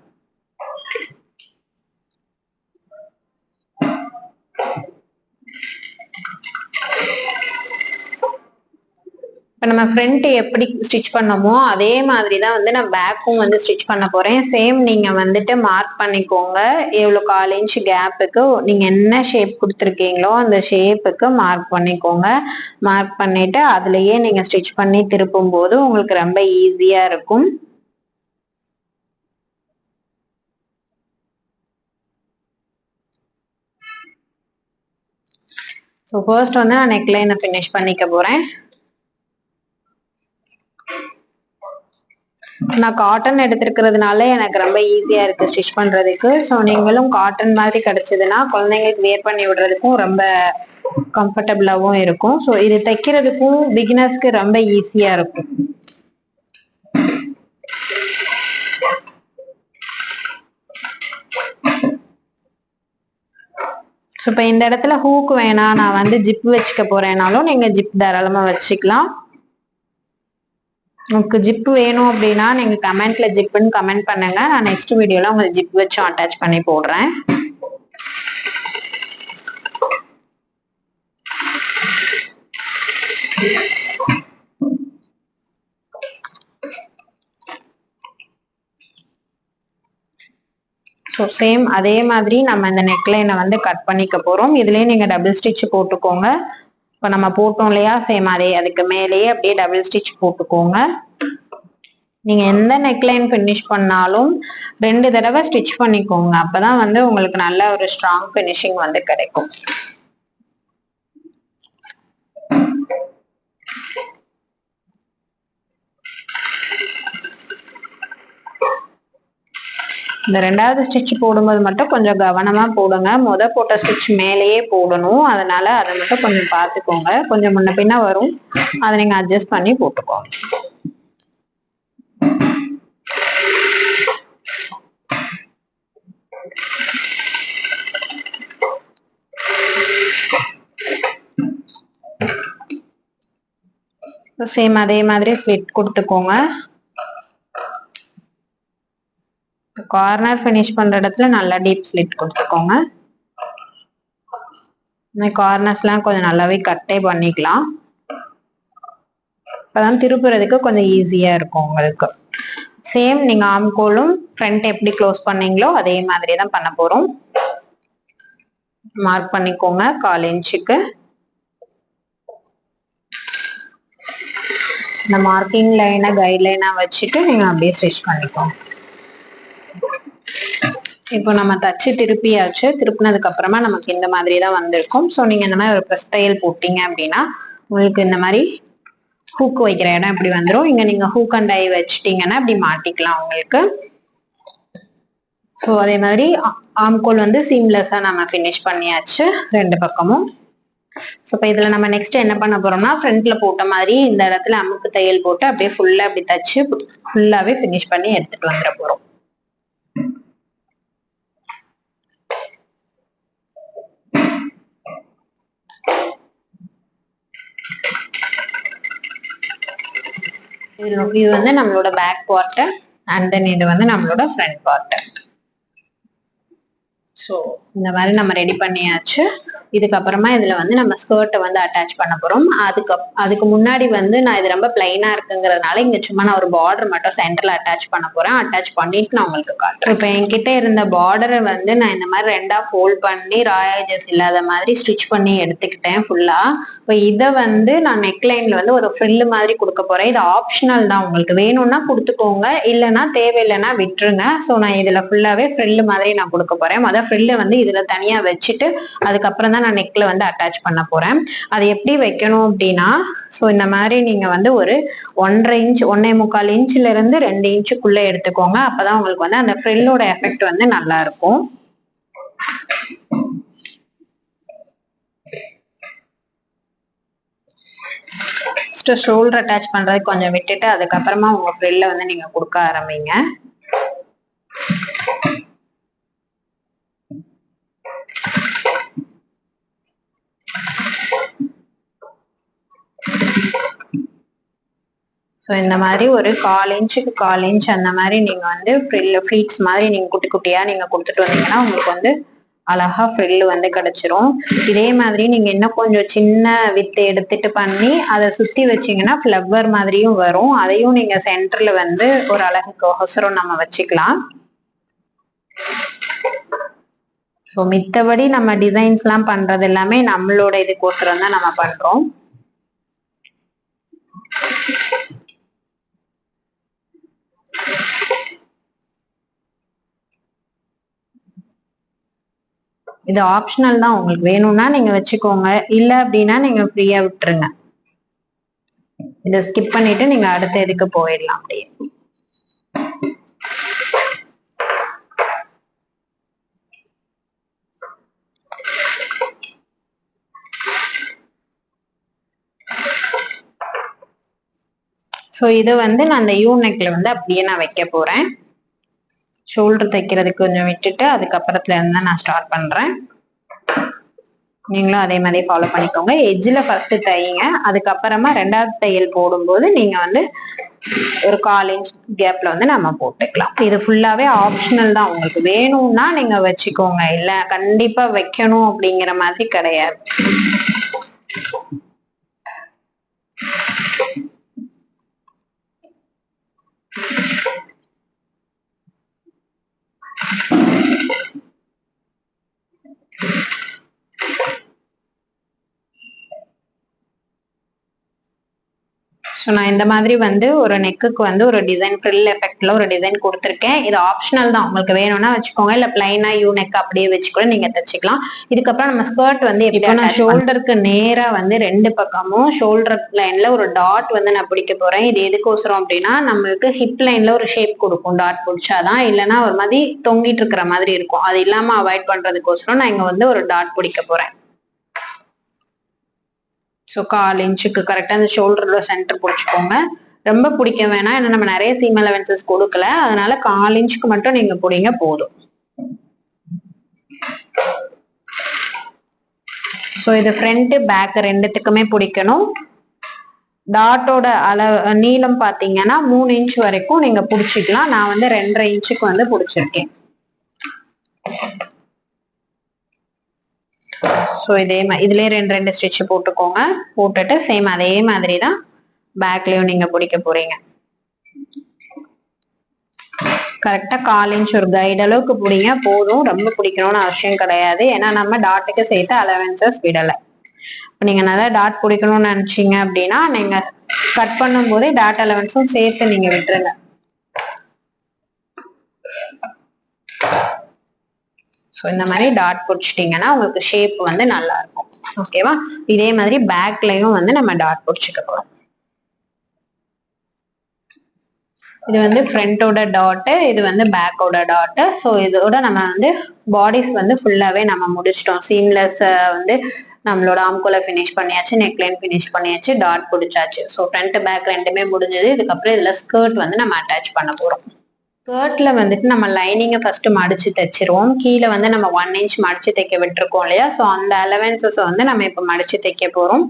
இப்போ நம்ம ஃப்ரண்ட் எப்படி ஸ்டிச் பண்ணமோ அதே மாதிரி தான் வந்து நான் பேக்கும் வந்து ஸ்டிச் பண்ண போறேன். சேம் நீங்க வந்துட்டு மார்க் பண்ணிக்கோங்க. எவ்வளோ 1/4 இன்ச் கேப்புக்கு நீங்க என்ன ஷேப் கொடுத்துருக்கீங்களோ அந்த ஷேப்புக்கு மார்க் பண்ணிக்கோங்க. மார்க் பண்ணிட்டு அதுலயே நீங்க ஸ்டிச் பண்ணி திருப்பும் போது உங்களுக்கு ரொம்ப ஈஸியா இருக்கும். ஸோ ஃபர்ஸ்ட் வந்து நான் நெக்லைனை ஃபினிஷ் பண்ணிக்க போறேன். நான் காட்டன் எடுத்திருக்கிறதுனால எனக்கு ரொம்ப ஈஸியா இருக்கு ஸ்டிச் பண்றதுக்கு. ஸோ நீங்களும் காட்டன் மாதிரி கிடைச்சதுன்னா குழந்தைங்களுக்கு வேர் பண்ணி விடுறதுக்கும் ரொம்ப கம்ஃபர்டபுளாவும் இருக்கும். ஸோ இது தைக்கிறதுக்கும் பிகினர்ஸ்க்கு ரொம்ப ஈஸியா இருக்கும். இப்போ இந்த இடத்துல ஹூக் வேணாம் நான் வந்து ஜிப் வச்சுக்க போறேனாலும் நீங்க ஜிப் தாராளமா வச்சுக்கலாம். உங்களுக்கு ஜிப் வேணும் அப்படின்னா நீங்க கமெண்ட்ல ஜிப்னு கமெண்ட் பண்ணுங்க. நான் நெக்ஸ்ட் வீடியோல உங்களுக்கு ஜிப் வச்சு அட்டாச் பண்ணி போடுறேன். ஸோ சேம் அதே மாதிரி நம்ம இந்த நெக்லைனை வந்து கட் பண்ணிக்க போறோம். இதுலயே நீங்க டபுள் ஸ்டிச் போட்டுக்கோங்க. இப்போ நம்ம போட்டோம் இல்லையா சேம் அதே அதுக்கு மேலேயே அப்படியே டபுள் ஸ்டிச் போட்டுக்கோங்க. நீங்க எந்த நெக்லைன் ஃபினிஷ் பண்ணாலும் 2 தடவை ஸ்டிச் பண்ணிக்கோங்க. அப்பதான் வந்து உங்களுக்கு நல்ல ஒரு ஸ்ட்ராங் ஃபினிஷிங் வந்து கிடைக்கும். இந்த 2வது ஸ்டிச் போடும்போது மட்டும் கொஞ்சம் கவனமா போடுங்க. போட்ட ஸ்டிச் மேலேயே போடணும். அதனால அதை மட்டும் கொஞ்சம் பார்த்துக்கோங்க. கொஞ்சம் முன்ன பின்ன வரும். அதை நீங்க அட்ஜஸ்ட் பண்ணி போட்டுக்கோங்க. சேம் அதே மாதிரி ஸ்லிட் கொடுத்துக்கோங்க. கார்னர் ஃபினிஷ் பண்ற இடத்துல நல்லா டீப் ஸ்லிட் கொடுத்துக்கோங்க. கார்னர்ஸ்லாம் கொஞ்சம் நல்லாவே கட்டே பண்ணிக்கலாம். அப்பதான் திருப்புறதுக்கு கொஞ்சம் ஈஸியா இருக்கும் உங்களுக்கு. சேம் நீங்க ஆம்கோலும் ஃப்ரண்ட் எப்படி க்ளோஸ் பண்ணீங்களோ அதே மாதிரி தான் பண்ண போறோம். மார்க் பண்ணிக்கோங்க 1/4 இன்ச்சுக்கு. இந்த மார்க்கிங் லைனை கைட்லைனா வச்சுட்டு நீங்க அப்படியே ஸ்டிச் பண்ணிக்கோங்க. இப்போ நம்ம தச்சு திருப்பியாச்சு. திருப்பினதுக்கு அப்புறமா நமக்கு இந்த மாதிரி தான் வந்திருக்கும். ஸோ நீங்க இந்த மாதிரி ஒரு ப்ரெஸ் தையல் போட்டீங்க அப்படின்னா உங்களுக்கு இந்த மாதிரி ஹூக் வைக்கிற இடம் இப்படி வந்துடும். இங்க நீங்க ஹூக் அண்ட் டை வச்சுட்டீங்கன்னா அப்படி மாட்டிக்கலாம் உங்களுக்கு. ஸோ அதே மாதிரி ஆம்கோல் வந்து சீம்லெஸ்ஸா நம்ம ஃபினிஷ் பண்ணியாச்சு 2 பக்கமும். ஸோ இப்போ இதுல நம்ம நெக்ஸ்ட் என்ன பண்ண போறோம்னா ஃப்ரண்ட்ல போட்ட மாதிரி இந்த இடத்துல அமுக்கு தையல் போட்டு அப்படியே ஃபுல்லா அப்படி தச்சு ஃபுல்லாவே ஃபினிஷ் பண்ணி எடுத்துட்டு வந்துட போறோம். இது வந்து நம்மளோட பேக் பார்ட் அண்ட் தென் இது வந்து நம்மளோட ஃப்ரண்ட் பார்ட். ஸோ இந்த மாதிரி நம்ம ரெடி பண்ணியாச்சு. இதுக்கப்புறமா இதுல வந்து நம்ம ஸ்கர்ட்டை வந்து அட்டாச் பண்ண போறோம். அதுக்கு முன்னாடி வந்து நான் இது ரொம்ப பிளைனா இருக்குங்கிறதுனால இங்க சும்மா நான் ஒரு பார்டர் மட்டும் சென்டர்ல அட்டாச் பண்ண போறேன். அட்டாச் பண்ணிட்டு நான் உங்களுக்கு காட்டுறேன். இப்போ என்கிட்ட இருந்த பார்டரை வந்து நான் இந்த மாதிரி 2ஆ ஃபோல்ட் பண்ணி ராயேஜஸ் இல்லாத மாதிரி ஸ்டிச் பண்ணி எடுத்துக்கிட்டேன் ஃபுல்லா. இப்போ இதை வந்து நான் நெக்லைன்ல வந்து ஒரு ஃப்ரில் மாதிரி கொடுக்க போறேன். இது ஆப்ஷனல் தான், உங்களுக்கு வேணும்னா கொடுத்துக்கோங்க, இல்லைன்னா தேவையில்லைன்னா விட்டுருங்க. ஸோ நான் இதுல ஃபுல்லாவே ஃப்ரில் மாதிரி நான் கொடுக்க போறேன். முதல் ஃப்ரில்ல வந்து இதுல தனியா வச்சுட்டு அதுக்கப்புறம் தான் நான் நெக்ல வந்து அட்டாச் பண்ண போறேன். அது எப்படி வைக்கணும் அப்படின்னா, ஸோ இந்த மாதிரி நீங்க வந்து ஒரு 1.5 இன்ச் 1.25 இன்ச்ல இருந்து 2 இன்ச்சுக்குள்ள எடுத்துக்கோங்க. அப்பதான் உங்களுக்கு வந்து அந்த ஃப்ரில்லோட எஃபெக்ட் வந்து நல்லா இருக்கும். ஷோல்டர் அட்டாச் பண்றதுக்கு கொஞ்சம் விட்டுட்டு அதுக்கப்புறமா உங்க ஃப்ரில்ல வந்து நீங்க கொடுக்க ஆரம்பிங்க. ஸோ இந்த மாதிரி ஒரு 1/4 இன்ச்சுக்கு 1/4 இன்ச் அந்த மாதிரி நீங்க வந்து ஃப்ளீட்ஸ் மாதிரி நீங்க குட்டி குட்டியா நீங்க கொடுத்துட்டு வந்தீங்கன்னா உங்களுக்கு வந்து அழகா ஃப்ரில் வந்து கிடைச்சிரும். இதே மாதிரி நீங்க இன்னும் கொஞ்சம் சின்ன வித்து எடுத்துட்டு பண்ணி அதை சுத்தி வச்சீங்கன்னா ஃபிளவர் மாதிரியும் வரும். அதையும் நீங்க சென்டர்ல வந்து ஒரு அழகுக்கு ஒசரம் நம்ம வச்சுக்கலாம். ஸோ மித்தபடி நம்ம டிசைன்ஸ் எல்லாம் பண்றது எல்லாமே நம்மளோட இதுக்கோசரம் தான் நம்ம பண்றோம். இது ஆப்ஷனல் தான், உங்களுக்கு வேணும்னா நீங்க வச்சுக்கோங்க, இல்ல அப்படின்னா நீங்க ஃப்ரீயா விட்டுருங்க. இதை ஸ்கிப் பண்ணிட்டு நீங்க அடுத்த இதுக்கு போயிடலாம். அப்படியே ஸோ இதை வந்து நான் அந்த யூ நெக்ல வந்து அப்படியே நான் வைக்க போறேன். ஷோல்டர் தைக்கிறதுக்கு கொஞ்சம் விட்டுட்டு அதுக்கப்புறத்துல இருந்து நான் ஸ்டார்ட் பண்றேன். நீங்களும் அதே மாதிரி ஃபாலோ பண்ணிக்கோங்க. எட்ஜ்ல ஃபர்ஸ்ட் தையுங்க, அதுக்கப்புறமா 2ஆவது தையல் போடும்போது நீங்க வந்து ஒரு 1/4 இன்ச் கேப்ல வந்து நம்ம போட்டுக்கலாம். இது ஃபுல்லாவே ஆப்ஷனல் தான், உங்களுக்கு வேணும்னா நீங்க வச்சுக்கோங்க, இல்ல கண்டிப்பா வைக்கணும் அப்படிங்கிற மாதிரி கிடையாது. ஸோ நான் இந்த மாதிரி வந்து ஒரு நெக்குக்கு வந்து ஒரு டிசைன் ஃப்ரில் எஃபெக்ட்ல ஒரு டிசைன் கொடுத்துருக்கேன். இது ஆப்ஷனல் தான், உங்களுக்கு வேணும்னா வச்சுக்கோங்க, இல்ல பிளைனா யூ நெக் அப்படியே வச்சு கூட நீங்க தச்சுக்கலாம். இதுக்கப்புறம் நம்ம ஸ்கர்ட் வந்து இப்போ நான் ஷோல்டருக்கு நேரா வந்து 2 பக்கமும் ஷோல்டர் லைன்ல ஒரு டாட் வந்து நான் பிடிக்க போறேன். இது எதுக்கோசரம் அப்படின்னா நம்மளுக்கு ஹிப் லைன்ல ஒரு ஷேப் கொடுக்கும் டாட் பிடிச்சாதான், இல்லைன்னா ஒரு மாதிரி தொங்கிட்டு இருக்கிற மாதிரி இருக்கும். அது இல்லாம அவாய்ட் பண்றதுக்கோசரம் நான் இங்க வந்து ஒரு டாட் பிடிக்க போறேன். ஸோ 1/4 இன்ச்சுக்கு கரெக்டா அந்த ஷோல்டரோட சென்டர் பிடிச்சிக்கோங்க. ரொம்ப பிடிக்க வேணாம், ஏன்னா நம்ம நிறைய சீம் அலவன்சஸ் கொடுக்கல, அதனால 1/4 இன்ச்சுக்கு மட்டும் நீங்க பிடிங்க போதும். ஸோ இது ஃப்ரண்ட் பேக் ரெண்டுத்துக்குமே பிடிக்கணும். டாட்டோட அளவு நீளம் பாத்தீங்கன்னா 3 இன்ச் வரைக்கும் நீங்க பிடிச்சிக்கலாம். நான் வந்து 2.5 இன்ச்சுக்கு வந்து பிடிச்சிருக்கேன். ஸோ இதே மாதிரி இதுலயே 2 ஸ்டிச் போட்டுக்கோங்க. போட்டுட்டு சேம் அதே மாதிரி தான் பேக்லயும் நீங்க பிடிக்க போறீங்க. கரெக்டா 1/4 இன்ச் ஒரு கைடு அளவுக்கு பிடிங்க போதும், ரொம்ப பிடிக்கணும்னு அவசியம் கிடையாது, ஏன்னா நம்ம டாட்டுக்கு சேர்த்து அலவன்சஸ் விடல. நீங்க நல்லா டாட் பிடிக்கணும்னு நினைச்சீங்க அப்படின்னா நீங்க கட் பண்ணும் போதே டாட் அலவன்ஸும் சேர்த்து நீங்க விட்டுருங்க. ஸோ இந்த மாதிரி டாட் பிடிச்சிட்டீங்கன்னா உங்களுக்கு ஷேப் வந்து நல்லா இருக்கும். ஓகேவா? இதே மாதிரி பேக்லயும் வந்து நம்ம டாட் பிடிச்சிக்க போறோம். இது வந்து ஃப்ரண்டோட டாட், இது வந்து பேக்கோட டாட். ஸோ இதோட நம்ம வந்து பாடிஸ் வந்து ஃபுல்லாவே நம்ம முடிச்சிட்டோம். சீம்லெஸ் வந்து நம்மளோட ஆம்கோலை ஃபினிஷ் பண்ணியாச்சு, நெக்லைன் ஃபினிஷ் பண்ணியாச்சு, டாட் பிடிச்சாச்சு. ஸோ ஃப்ரண்ட் பேக் ரெண்டுமே முடிஞ்சது. இதுக்கப்புறம் இதுல ஸ்கர்ட் வந்து நம்ம அட்டாச் பண்ண போறோம். ஸ்கர்ட்ல வந்துட்டு நம்ம லைனிங்கை ஃபர்ஸ்ட் மடிச்சு தைச்சிருவோம். கீழே வந்து நம்ம 1 இன்ச் மடிச்சு தைக்க விட்டுருக்கோம் இல்லையா? ஸோ அந்த அலவன்சஸ் வந்து நம்ம இப்ப மடிச்சு தைக்க போறோம்.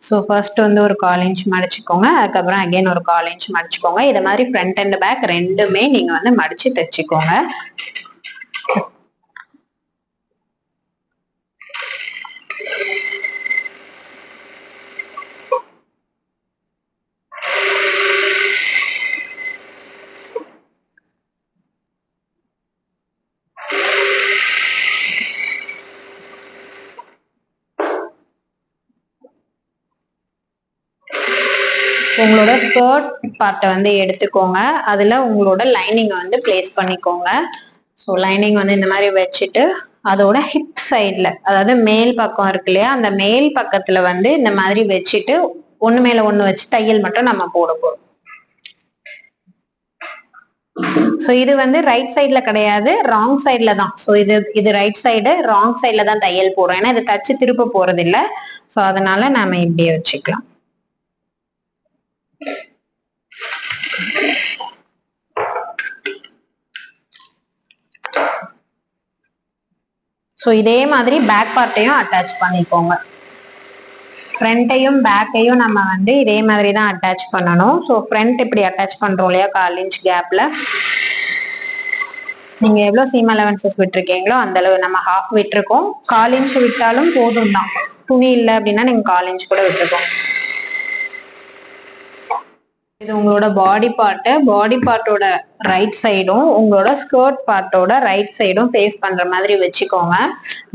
ஸோ ஃபர்ஸ்ட் வந்து ஒரு 1/4 இன்ச் மடிச்சுக்கோங்க, அதுக்கப்புறம் அகைன் ஒரு 1/4 இன்ச் மடிச்சுக்கோங்க. இதை மாதிரி ஃப்ரண்ட் அண்ட் பேக் ரெண்டுமே நீங்க வந்து மடிச்சு தைச்சுக்கோங்க. உங்களோட ஸ்கர்ட் பார்ட்டை வந்து எடுத்துக்கோங்க. அதுல உங்களோட லைனிங் வந்து பிளேஸ் பண்ணிக்கோங்க. ஸோ லைனிங் வந்து இந்த மாதிரி வச்சுட்டு அதோட ஹிப் சைட்ல, அதாவது மேல் பக்கம் இருக்கு இல்லையா, அந்த மேல் பக்கத்துல வந்து இந்த மாதிரி வச்சுட்டு ஒண்ணு மேல ஒண்ணு வச்சு தையல் மட்டும் நம்ம போட போறோம். சோ இது வந்து ரைட் சைட்ல கிடையாது, ராங் சைட்ல தான். சோ இது ரைட் சைடு, ராங் சைட்ல தான் தையல் போடுறோம். ஏன்னா இது தச்சு திருப்ப போறது இல்ல. சோ அதனால நாம இப்படியே வச்சுக்கலாம். சோ இதே மாதிரி பேக் பார்ட்டையும் அட்டாச் பண்ணிக்கோங்க. ஃப்ரண்ட்டையும் பேக்கையும் நம்ம வந்து இதே மாதிரி தான் அட்டாச் பண்ணணும். ஸோ ஃப்ரண்ட் இப்படி அட்டாச் பண்றோம் இல்லையா, 1/4 இன்ச் கேப்ல, நீங்க எவ்வளவு சீம் அலவன்சஸ் விட்டுருக்கீங்களோ அந்த அளவு நம்ம ஹாஃப் விட்டுருக்கோம். 1/4 இன்ச் விட்டாலும் போதும் தான். துணி இல்லை அப்படின்னா நீங்க 1/4 இன்ச் கூட விட்டுருக்கோம். இது உங்களோட பாடி பார்ட். பாடி பார்ட்டோட ரைட் சைடும் உங்களோட ஸ்கர்ட் பார்ட்டோட ரைட் சைடும் ஃபேஸ் பண்ற மாதிரி வச்சுக்கோங்க.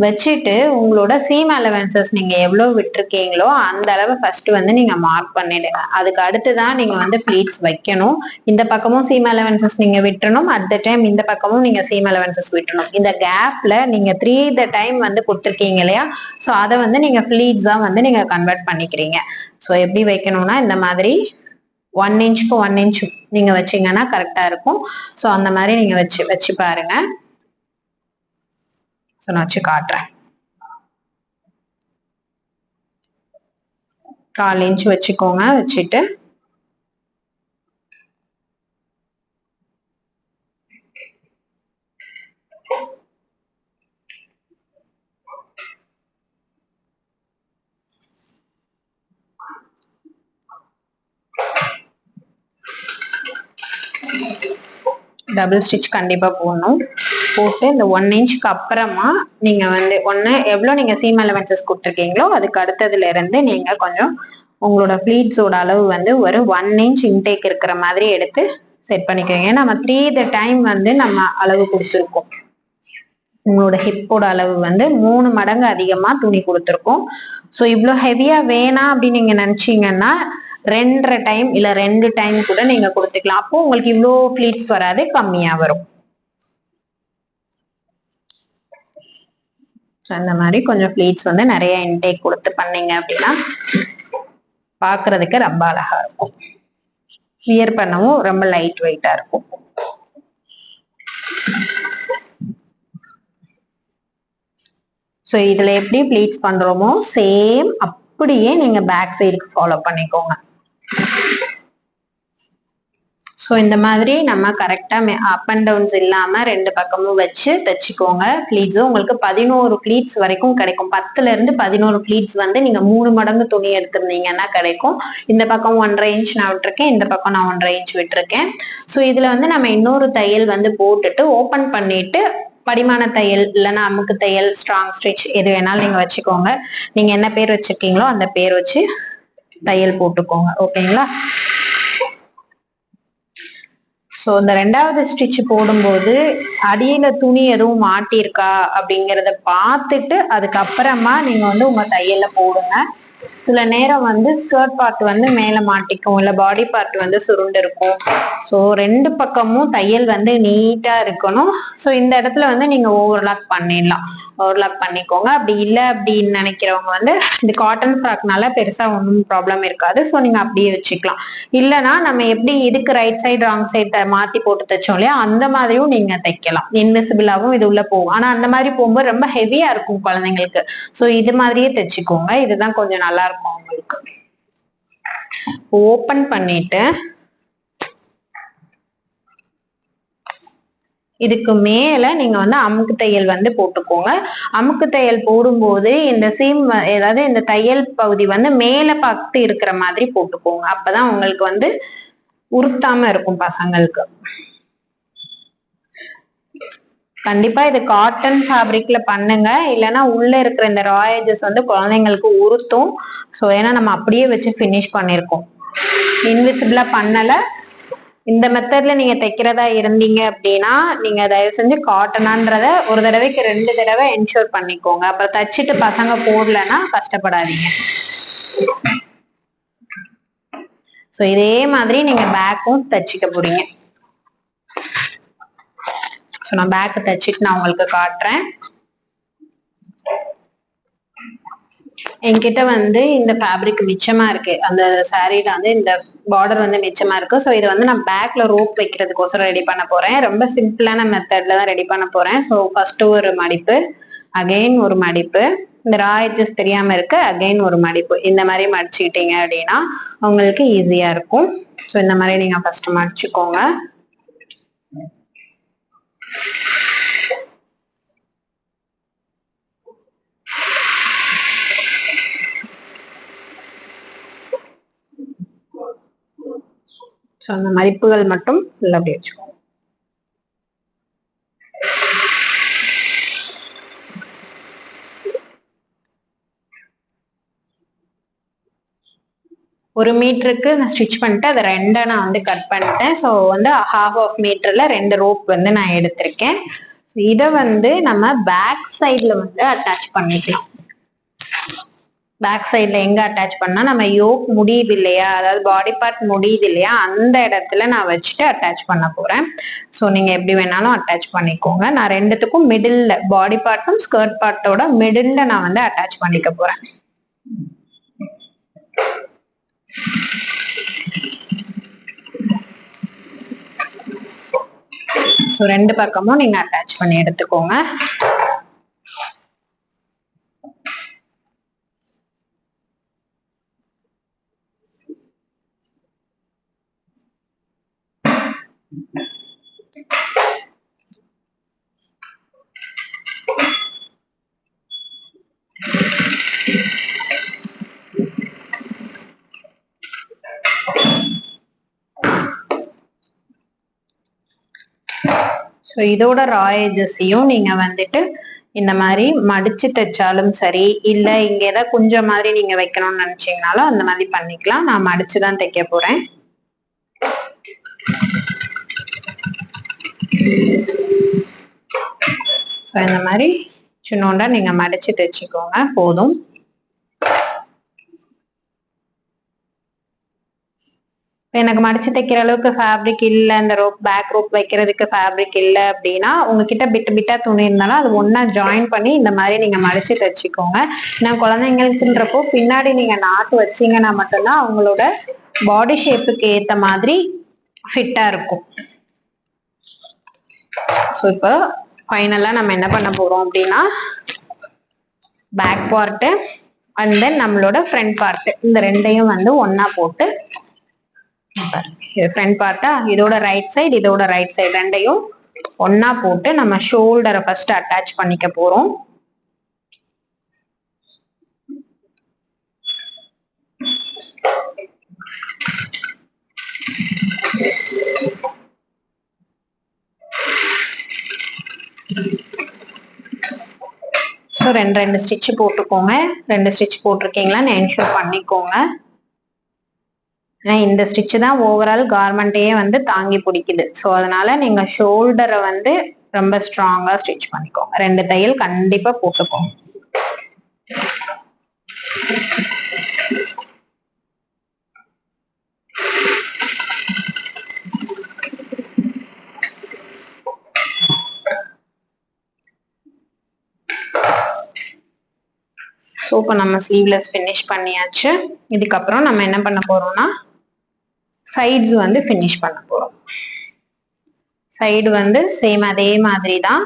வச்சுட்டு உங்களோட சீம் அலவன்சஸ் நீங்க எவ்வளவு விட்டுருக்கீங்களோ அந்த அளவு ஃபர்ஸ்ட் வந்து நீங்க மார்க் பண்ணிடுங்க. அதுக்கு அடுத்துதான் நீங்க வந்து ப்ளீட்ஸ் வைக்கணும். இந்த பக்கமும் சீம் அலவன்சஸ் நீங்க விட்டுறணும், அட் த டைம் இந்த பக்கமும் நீங்க சீம் அலவன்சஸ் விட்டுறணும். இந்த கேப்ல நீங்க 3 த டைம் வந்து கொடுத்துருக்கீங்க இல்லையா, ஸோ அதை வந்து நீங்க ப்ளீட்ஸா வந்து நீங்க கன்வெர்ட் பண்ணிக்கிறீங்க. ஸோ எப்படி வைக்கணும்னா இந்த மாதிரி 1 இன்ச்சுக்கு 1 இன்ச் நீங்க வச்சீங்கன்னா கரெக்டா இருக்கும். ஸோ அந்த மாதிரி நீங்க வச்சு பாருங்க. ஸோ நான் வச்சு காட்டுறேன். 1/4 இன்ச் வச்சுக்கோங்க. வச்சுட்டு டபுள் ஸ்டிச் கண்டிப்பா போடணும். போட்டு இந்த 1 இன்ச்சுக்கு அப்புறமா நீங்க வந்து எவ்வளவு நீங்க சீம் அலவன்சஸ் கொடுத்துருக்கீங்களோ அதுக்கு அடுத்ததுல இருந்து நீங்க கொஞ்சம் உங்களோட ஃபிளீட்ஸோட அளவு வந்து ஒரு 1 இன்ச் இன்டேக் இருக்கிற மாதிரி எடுத்து செட் பண்ணிக்கோங்க. நம்ம 3 த டைம் வந்து நம்ம அளவு கொடுத்துருக்கோம். உங்களோட ஹிப்போட அளவு வந்து 3 மடங்கு அதிகமா துணி கொடுத்துருக்கோம். ஸோ இவ்வளோ ஹெவியா வேணாம் அப்படின்னு நீங்க நினைச்சீங்கன்னா 2.5 டைம் இல்ல 2 டைம் கூட நீங்க கொடுத்துக்கலாம். அப்போ உங்களுக்கு இவ்வளோ ஃபிளீட்ஸ் வராது, கம்மியா வரும். அந்த மாதிரி கொஞ்சம் ஃபிளீட்ஸ் வந்து நிறைய இன்டேக் கொடுத்து பண்ணீங்க அப்படின்னா பாக்குறதுக்கு ரொம்ப அழகா இருக்கும். வியர் பண்ணவும் ரொம்ப லைட் வெயிட்டா இருக்கும். ஸோ இதுல எப்படி ப்ளீட்ஸ் பண்றோமோ சேம் அப்படியே நீங்க பேக் சைடுக்கு ஃபாலோ பண்ணிக்கோங்க. ஸோ இந்த மாதிரி நம்ம கரெக்டா அப் அண்ட் டவுன்ஸ் இல்லாம 2 பக்கமும் வச்சு தச்சுக்கோங்க. ஃபிளீட்ஸ் உங்களுக்கு 11 ஃபிளீட்ஸ் வரைக்கும் கிடைக்கும். 10ல இருந்து 11 ஃபிளீட்ஸ் வந்து நீங்க 3 மடங்கு துணி எடுத்திருந்தீங்கன்னா கிடைக்கும். இந்த பக்கம் 1.5 இன்ச் நான் விட்டுருக்கேன், இந்த பக்கம் நான் 1.5 இன்ச் விட்டுருக்கேன். ஸோ இதுல வந்து நம்ம இன்னொரு தையல் வந்து போட்டுட்டு ஓபன் பண்ணிட்டு படிமான தையல் இல்லைன்னா அமுக்கு தையல், ஸ்ட்ராங் ஸ்டிச் எது வேணாலும் நீங்க வச்சுக்கோங்க. நீங்க என்ன பேர் வச்சிருக்கீங்களோ அந்த பேர் வச்சு தையல் போட்டுக்கோங்க. ஓகேங்களா? ஸோ இந்த 2வது ஸ்டிச் போடும்போது அடியில துணி எதுவும் மாட்டிருக்கா அப்படிங்கிறத பார்த்துட்டு அதுக்கப்புறமா நீங்க வந்து உங்க தையல்ல போடுங்க. சில நேரம் வந்து ஸ்கர்ட் பார்ட் வந்து மேல மாட்டிக்கும், இல்ல பாடி பார்ட் வந்து சுருண்டு இருக்கும். ஸோ 2 பக்கமும் தையல் வந்து நீட்டா இருக்கணும். ஸோ இந்த இடத்துல வந்து நீங்க ஓவர்லாக் பண்ணிடலாம். ஓவர்லாக் பண்ணிக்கோங்க. அப்படி இல்லை அப்படின்னு நினைக்கிறவங்க வந்து இந்த காட்டன் ஃப்ராக்னால பெருசா ஒன்றும் ப்ராப்ளம் இருக்காது. ஸோ நீங்க அப்படியே வச்சுக்கலாம். இல்லைன்னா நம்ம எப்படி இதுக்கு ரைட் சைடு ராங் சைடு மாத்தி போட்டு தைச்சோம் இல்லையா, அந்த மாதிரியும் நீங்க தைக்கலாம். இன்விசிபிளாவும் இது உள்ள போகும். ஆனா அந்த மாதிரி போகும்போது ரொம்ப ஹெவியா இருக்கும் குழந்தைங்களுக்கு. ஸோ இது மாதிரியே தைச்சுக்கோங்க. இதுதான் கொஞ்சம் நல்லா இருக்கும் உங்களுக்கு. ஓபன் பண்ணிட்டு இதுக்கு மேல நீங்க வந்து அமுக்கு தையல் வந்து போட்டுக்கோங்க. அமுக்கு தையல் போடும்போது இந்த சீம், ஏதாவது இந்த தையல் பகுதி வந்து மேல பார்த்து இருக்கிற மாதிரி போட்டுக்கோங்க. அப்பதான் உங்களுக்கு வந்து உறுத்தாம இருக்கும் பசங்களுக்கு. கண்டிப்பா இது காட்டன் ஃபேப்ரிக்ல பண்ணுங்க. இல்லைன்னா உள்ள இருக்கிற இந்த ராயேஜஸ் வந்து குழந்தைங்களுக்கு உறுத்தும். ஸோ ஏன்னா நம்ம அப்படியே வச்சு ஃபினிஷ் பண்ணிருக்கோம், இன்விசிபிளா பண்ணல. இந்த மெத்தட்ல நீங்க தைக்கிறதா இருந்தீங்க அப்படின்னா நீங்க தயவு செஞ்சு காட்டனான்றத ஒரு தடவைக்கு 2 தடவை என்ஷூர் பண்ணிக்கோங்க. அப்புறம் தச்சுட்டு பசங்க போடலன்னா கஷ்டப்படாதீங்க. ஸோ இதே மாதிரி நீங்க பேக்கும் தச்சுக்க போறீங்க. ஸோ நான் பேக் தச்சுட்டு நான் உங்களுக்கு காட்டுறேன். என்கிட்ட வந்து இந்த ஃபேப்ரிக் மிச்சமா இருக்கு, அந்த சாரீல வந்து இந்த பார்டர் வந்து மிச்சமா இருக்கு. ஸோ இது வந்து நான் பேக்ல ரோப் வைக்கிறதுக்கோசரம் ரெடி பண்ண போறேன். ரொம்ப சிம்பிளான மெத்தட்ல தான் ரெடி பண்ண போறேன். ஸோ ஃபர்ஸ்ட் ஒரு மடிப்பு, அகைன் ஒரு மடிப்பு, இந்த ரா எட்ஜஸ் தெரியாம இருக்கு, அகைன் ஒரு மடிப்பு. இந்த மாதிரி மடிச்சுக்கிட்டீங்க அப்படின்னா உங்களுக்கு ஈஸியா இருக்கும். ஸோ இந்த மாதிரி நீங்க ஃபர்ஸ்ட் மடிச்சுக்கோங்க. ஸோ அந்த மடிப்புகள் மட்டும் ஃபுல்லாக அப்படி வச்சுக்கோங்க. ஒரு மீட்டருக்கு நான் ஸ்டிச் பண்ணிட்டு அதை ரெண்டா நான் வந்து கட் பண்ணிட்டேன். ஸோ வந்து ஹாஃப் ஆஃப் மீட்டர்ல 2 ரோப் வந்து நான் எடுத்திருக்கேன். இதை வந்து நம்ம பேக் சைட்ல வந்து அட்டாச் பண்ணிக்கலாம். பேக் சைட்ல எங்க அட்டாச் பண்ணா, நம்ம யோக் முடியுது இல்லையா, அதாவது பாடி பார்ட் முடியுது இல்லையா, அந்த இடத்துல நான் வச்சுட்டு அட்டாச் பண்ண போறேன். ஸோ நீங்க எப்படி வேணாலும் அட்டாச் பண்ணிக்கோங்க. நான் ரெண்டுத்துக்கும் மிடில்ல, பாடி பார்ட்டும் ஸ்கர்ட் பார்ட்டோட மிடில்ல நான் வந்து அட்டாச் பண்ணிக்க போறேன். ஸோ ரெண்டு பக்கமும் நீங்க அட்டாச் பண்ணி எடுத்துக்கோங்க. ஸோ இதோட ரா எட்ஜஸையும் நீங்க வந்துட்டு இந்த மாதிரி மடிச்சு தைச்சாலும் சரி, இல்ல இங்க ஏதாவது கொஞ்சம் மாதிரி நீங்க வைக்கணும்னு நினைச்சீங்கனாலும் அந்த மாதிரி பண்ணிக்கலாம். நான் மடிச்சுதான் தைக்க போறேன். ஸோ இந்த மாதிரி சின்னோண்டா நீங்க மடிச்சு தைச்சுக்கோங்க, போதும். எனக்கு மடிச்சு தைக்கிற அளவுக்கு ஃபேப்ரிக் இல்ல, இந்த ரோப் பேக் ரோப் வைக்கிறதுக்கு ஃபேப்ரிக் இல்ல அப்படின்னா உங்ககிட்ட பிட்டு பிட்டா துணி இருந்தாலும் அது ஒன்னா ஜாயின் பண்ணி இந்த மாதிரி நீங்க மடிச்சு தைச்சுக்கோங்க. ஏன்னா குழந்தைங்களுக்குன்றப்போ பின்னாடி நீங்க நாட்டு வச்சீங்கன்னா மட்டும்தான் அவங்களோட பாடி ஷேப்புக்கு ஏத்த மாதிரி ஃபிட்டா இருக்கும். ஸோ இப்போ ஃபைனலா நம்ம என்ன பண்ண போறோம் அப்படின்னா, பேக் பார்ட் அண்ட் தென் நம்மளோட ஃப்ரண்ட் பார்ட், இந்த ரெண்டையும் வந்து ஒன்னா போட்டு, ஃப்ரண்ட் பார்ட்டா இதோட ரைட் சைடு இதோட ரைட் சைடு ரெண்டையும் ஒன்னா போட்டு நம்ம ஷோல்டரை ஃபர்ஸ்ட் அட்டாச் பண்ணிக்க போறோம். ஸோ ரெண்டு ஸ்டிச் போட்டுக்கோங்க. 2 ஸ்டிச் போட்டிருக்கீங்களான்னு என்ஷூர் பண்ணிக்கோங்க. இந்த ஸ்டிச் தான் ஓவரால் கார்மெண்ட்டையே வந்து தாங்கி பிடிக்குது. ஸோ அதனால நீங்க ஷோல்டரை வந்து ரொம்ப ஸ்ட்ராங்கா ஸ்டிச் பண்ணிக்கோங்க. 2 தையல் கண்டிப்பா போட்டுக்கோங்க. ஸோ இப்போ நம்ம ஸ்லீவ்லெஸ் ஃபினிஷ் பண்ணியாச்சு. இதுக்கப்புறம் நம்ம என்ன பண்ண போறோம்னா சைட்ஸ் வந்து ஃபினிஷ் பண்ண போறோம். சைடு வந்து சேம் அதே மாதிரி தான்.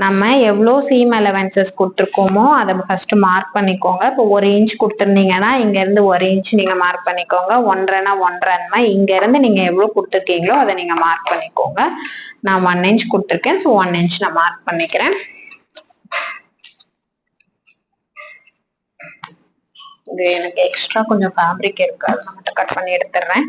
நம்ம எவ்வளோ சீம் அலவன்சஸ் கொடுத்துருக்கோமோ அதை ஃபர்ஸ்ட் மார்க் பண்ணிக்கோங்க. இப்போ 1 இன்ச் கொடுத்துருந்தீங்கன்னா இங்க இருந்து 1 இன்ச் நீங்க மார்க் பண்ணிக்கோங்க. 1.5னா 1.5, அந்த மாதிரி இங்க இருந்து நீங்க எவ்வளவு கொடுத்துருக்கீங்களோ அதை நீங்க மார்க் பண்ணிக்கோங்க. நான் 1 இன்ச் கொடுத்துருக்கேன். ஸோ 1 இன்ச் நான் மார்க் பண்ணிக்கிறேன். இது எனக்கு எக்ஸ்ட்ரா கொஞ்சம் ஃபேப்ரிக் இருக்கு, அதை நான் மட்டும் கட் பண்ணி எடுத்துடுறேன்.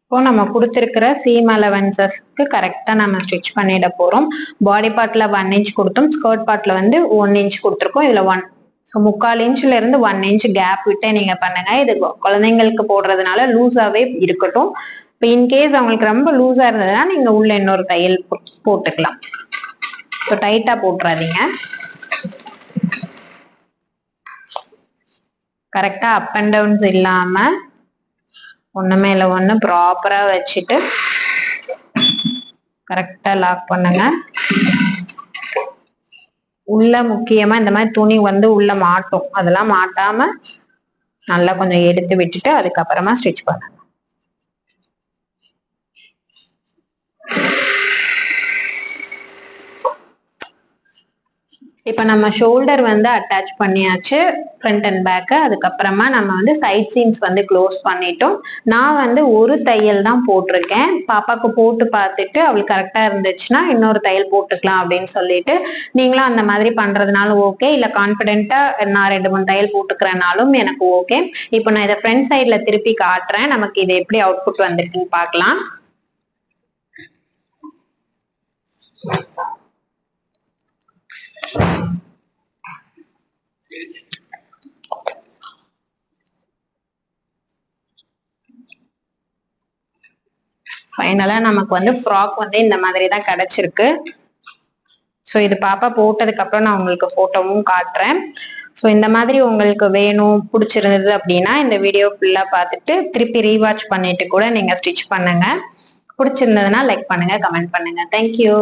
இப்போ நம்ம கொடுத்துருக்கிற சீம் அலவன்சஸ்க்கு கரெக்டா நம்ம ஸ்டிச் பண்ணிட போறோம். பாடி பார்ட்ல 1 இன்ச் கொடுத்தோம், ஸ்கர்ட் பார்ட்ல வந்து 1 இன்ச் கொடுத்துருக்கோம். இதுல 1, ஸோ 3/4 இன்ச்ல இருந்து 1 இன்ச் கேப் விட்டு நீங்க பண்ணுங்க. இது குழந்தைங்களுக்கு போடுறதுனால லூஸாவே இருக்கட்டும். இப்போ இன்கேஸ் அவங்களுக்கு ரொம்ப லூஸா இருந்ததுன்னா நீங்க உள்ள இன்னொரு தையல் போட்டுக்கலாம். ஸோ டைட்டா போட்டுறாதீங்க. கரெக்டா அப் அண்ட் டவுன்ஸ் இல்லாம ஒண்ணு மேல ஒண்ணு ப்ராப்பரா வச்சுட்டு கரெக்டா லாக் பண்ணுங்க. உள்ள முக்கியமா இந்த மாதிரி துணி உள்ள மாட்டும், அதெல்லாம் மாட்டாம நல்லா கொஞ்சம் எடுத்து விட்டுட்டு அதுக்கப்புறமா ஸ்டிச் பண்ணுங்க. இப்ப நம்ம ஷோல்டர் அட்டாச் பண்ணியாச்சு, ஃப்ரண்ட் அண்ட் பேக். அதுக்கப்புறமா நம்ம சைட் சீம்ஸ் க்ளோஸ் பண்ணிட்டோம். நான் ஒரு தையல் தான் போட்டிருக்கேன். பாப்பாக்கு போட்டு பார்த்துட்டு அவளுக்கு கரெக்டா இருந்துச்சுன்னா இன்னொரு தையல் போட்டுக்கலாம் அப்படின்னு சொல்லிட்டு, நீங்களும் அந்த மாதிரி பண்றதுனாலும் ஓகே, இல்ல கான்பிடென்ட்டா நான் 2-3 தையல் போட்டுக்கிறனாலும் எனக்கு ஓகே. இப்போ நான் இதை ஃப்ரண்ட் சைட்ல திருப்பி காட்டுறேன், நமக்கு இது எப்படி அவுட்புட் வந்திருக்குன்னு பார்க்கலாம். ஃபைனலா நமக்கு ஃப்ராக் இந்த மாதிரி தான் கிடைச்சிருக்கு. ஸோ இது பாப்பா போட்டதுக்கு அப்புறம் நான் உங்களுக்கு போட்டோவும் காட்டுறேன். ஸோ இந்த மாதிரி உங்களுக்கு வேணும், பிடிச்சிருந்தது அப்படின்னா இந்த வீடியோ ஃபுல்லா பார்த்துட்டு திருப்பி ரீவாட்ச் பண்ணிட்டு கூட நீங்க ஸ்டிச் பண்ணுங்க. பிடிச்சிருந்ததுன்னா லைக் பண்ணுங்க, கமெண்ட் பண்ணுங்க. தேங்க்யூ.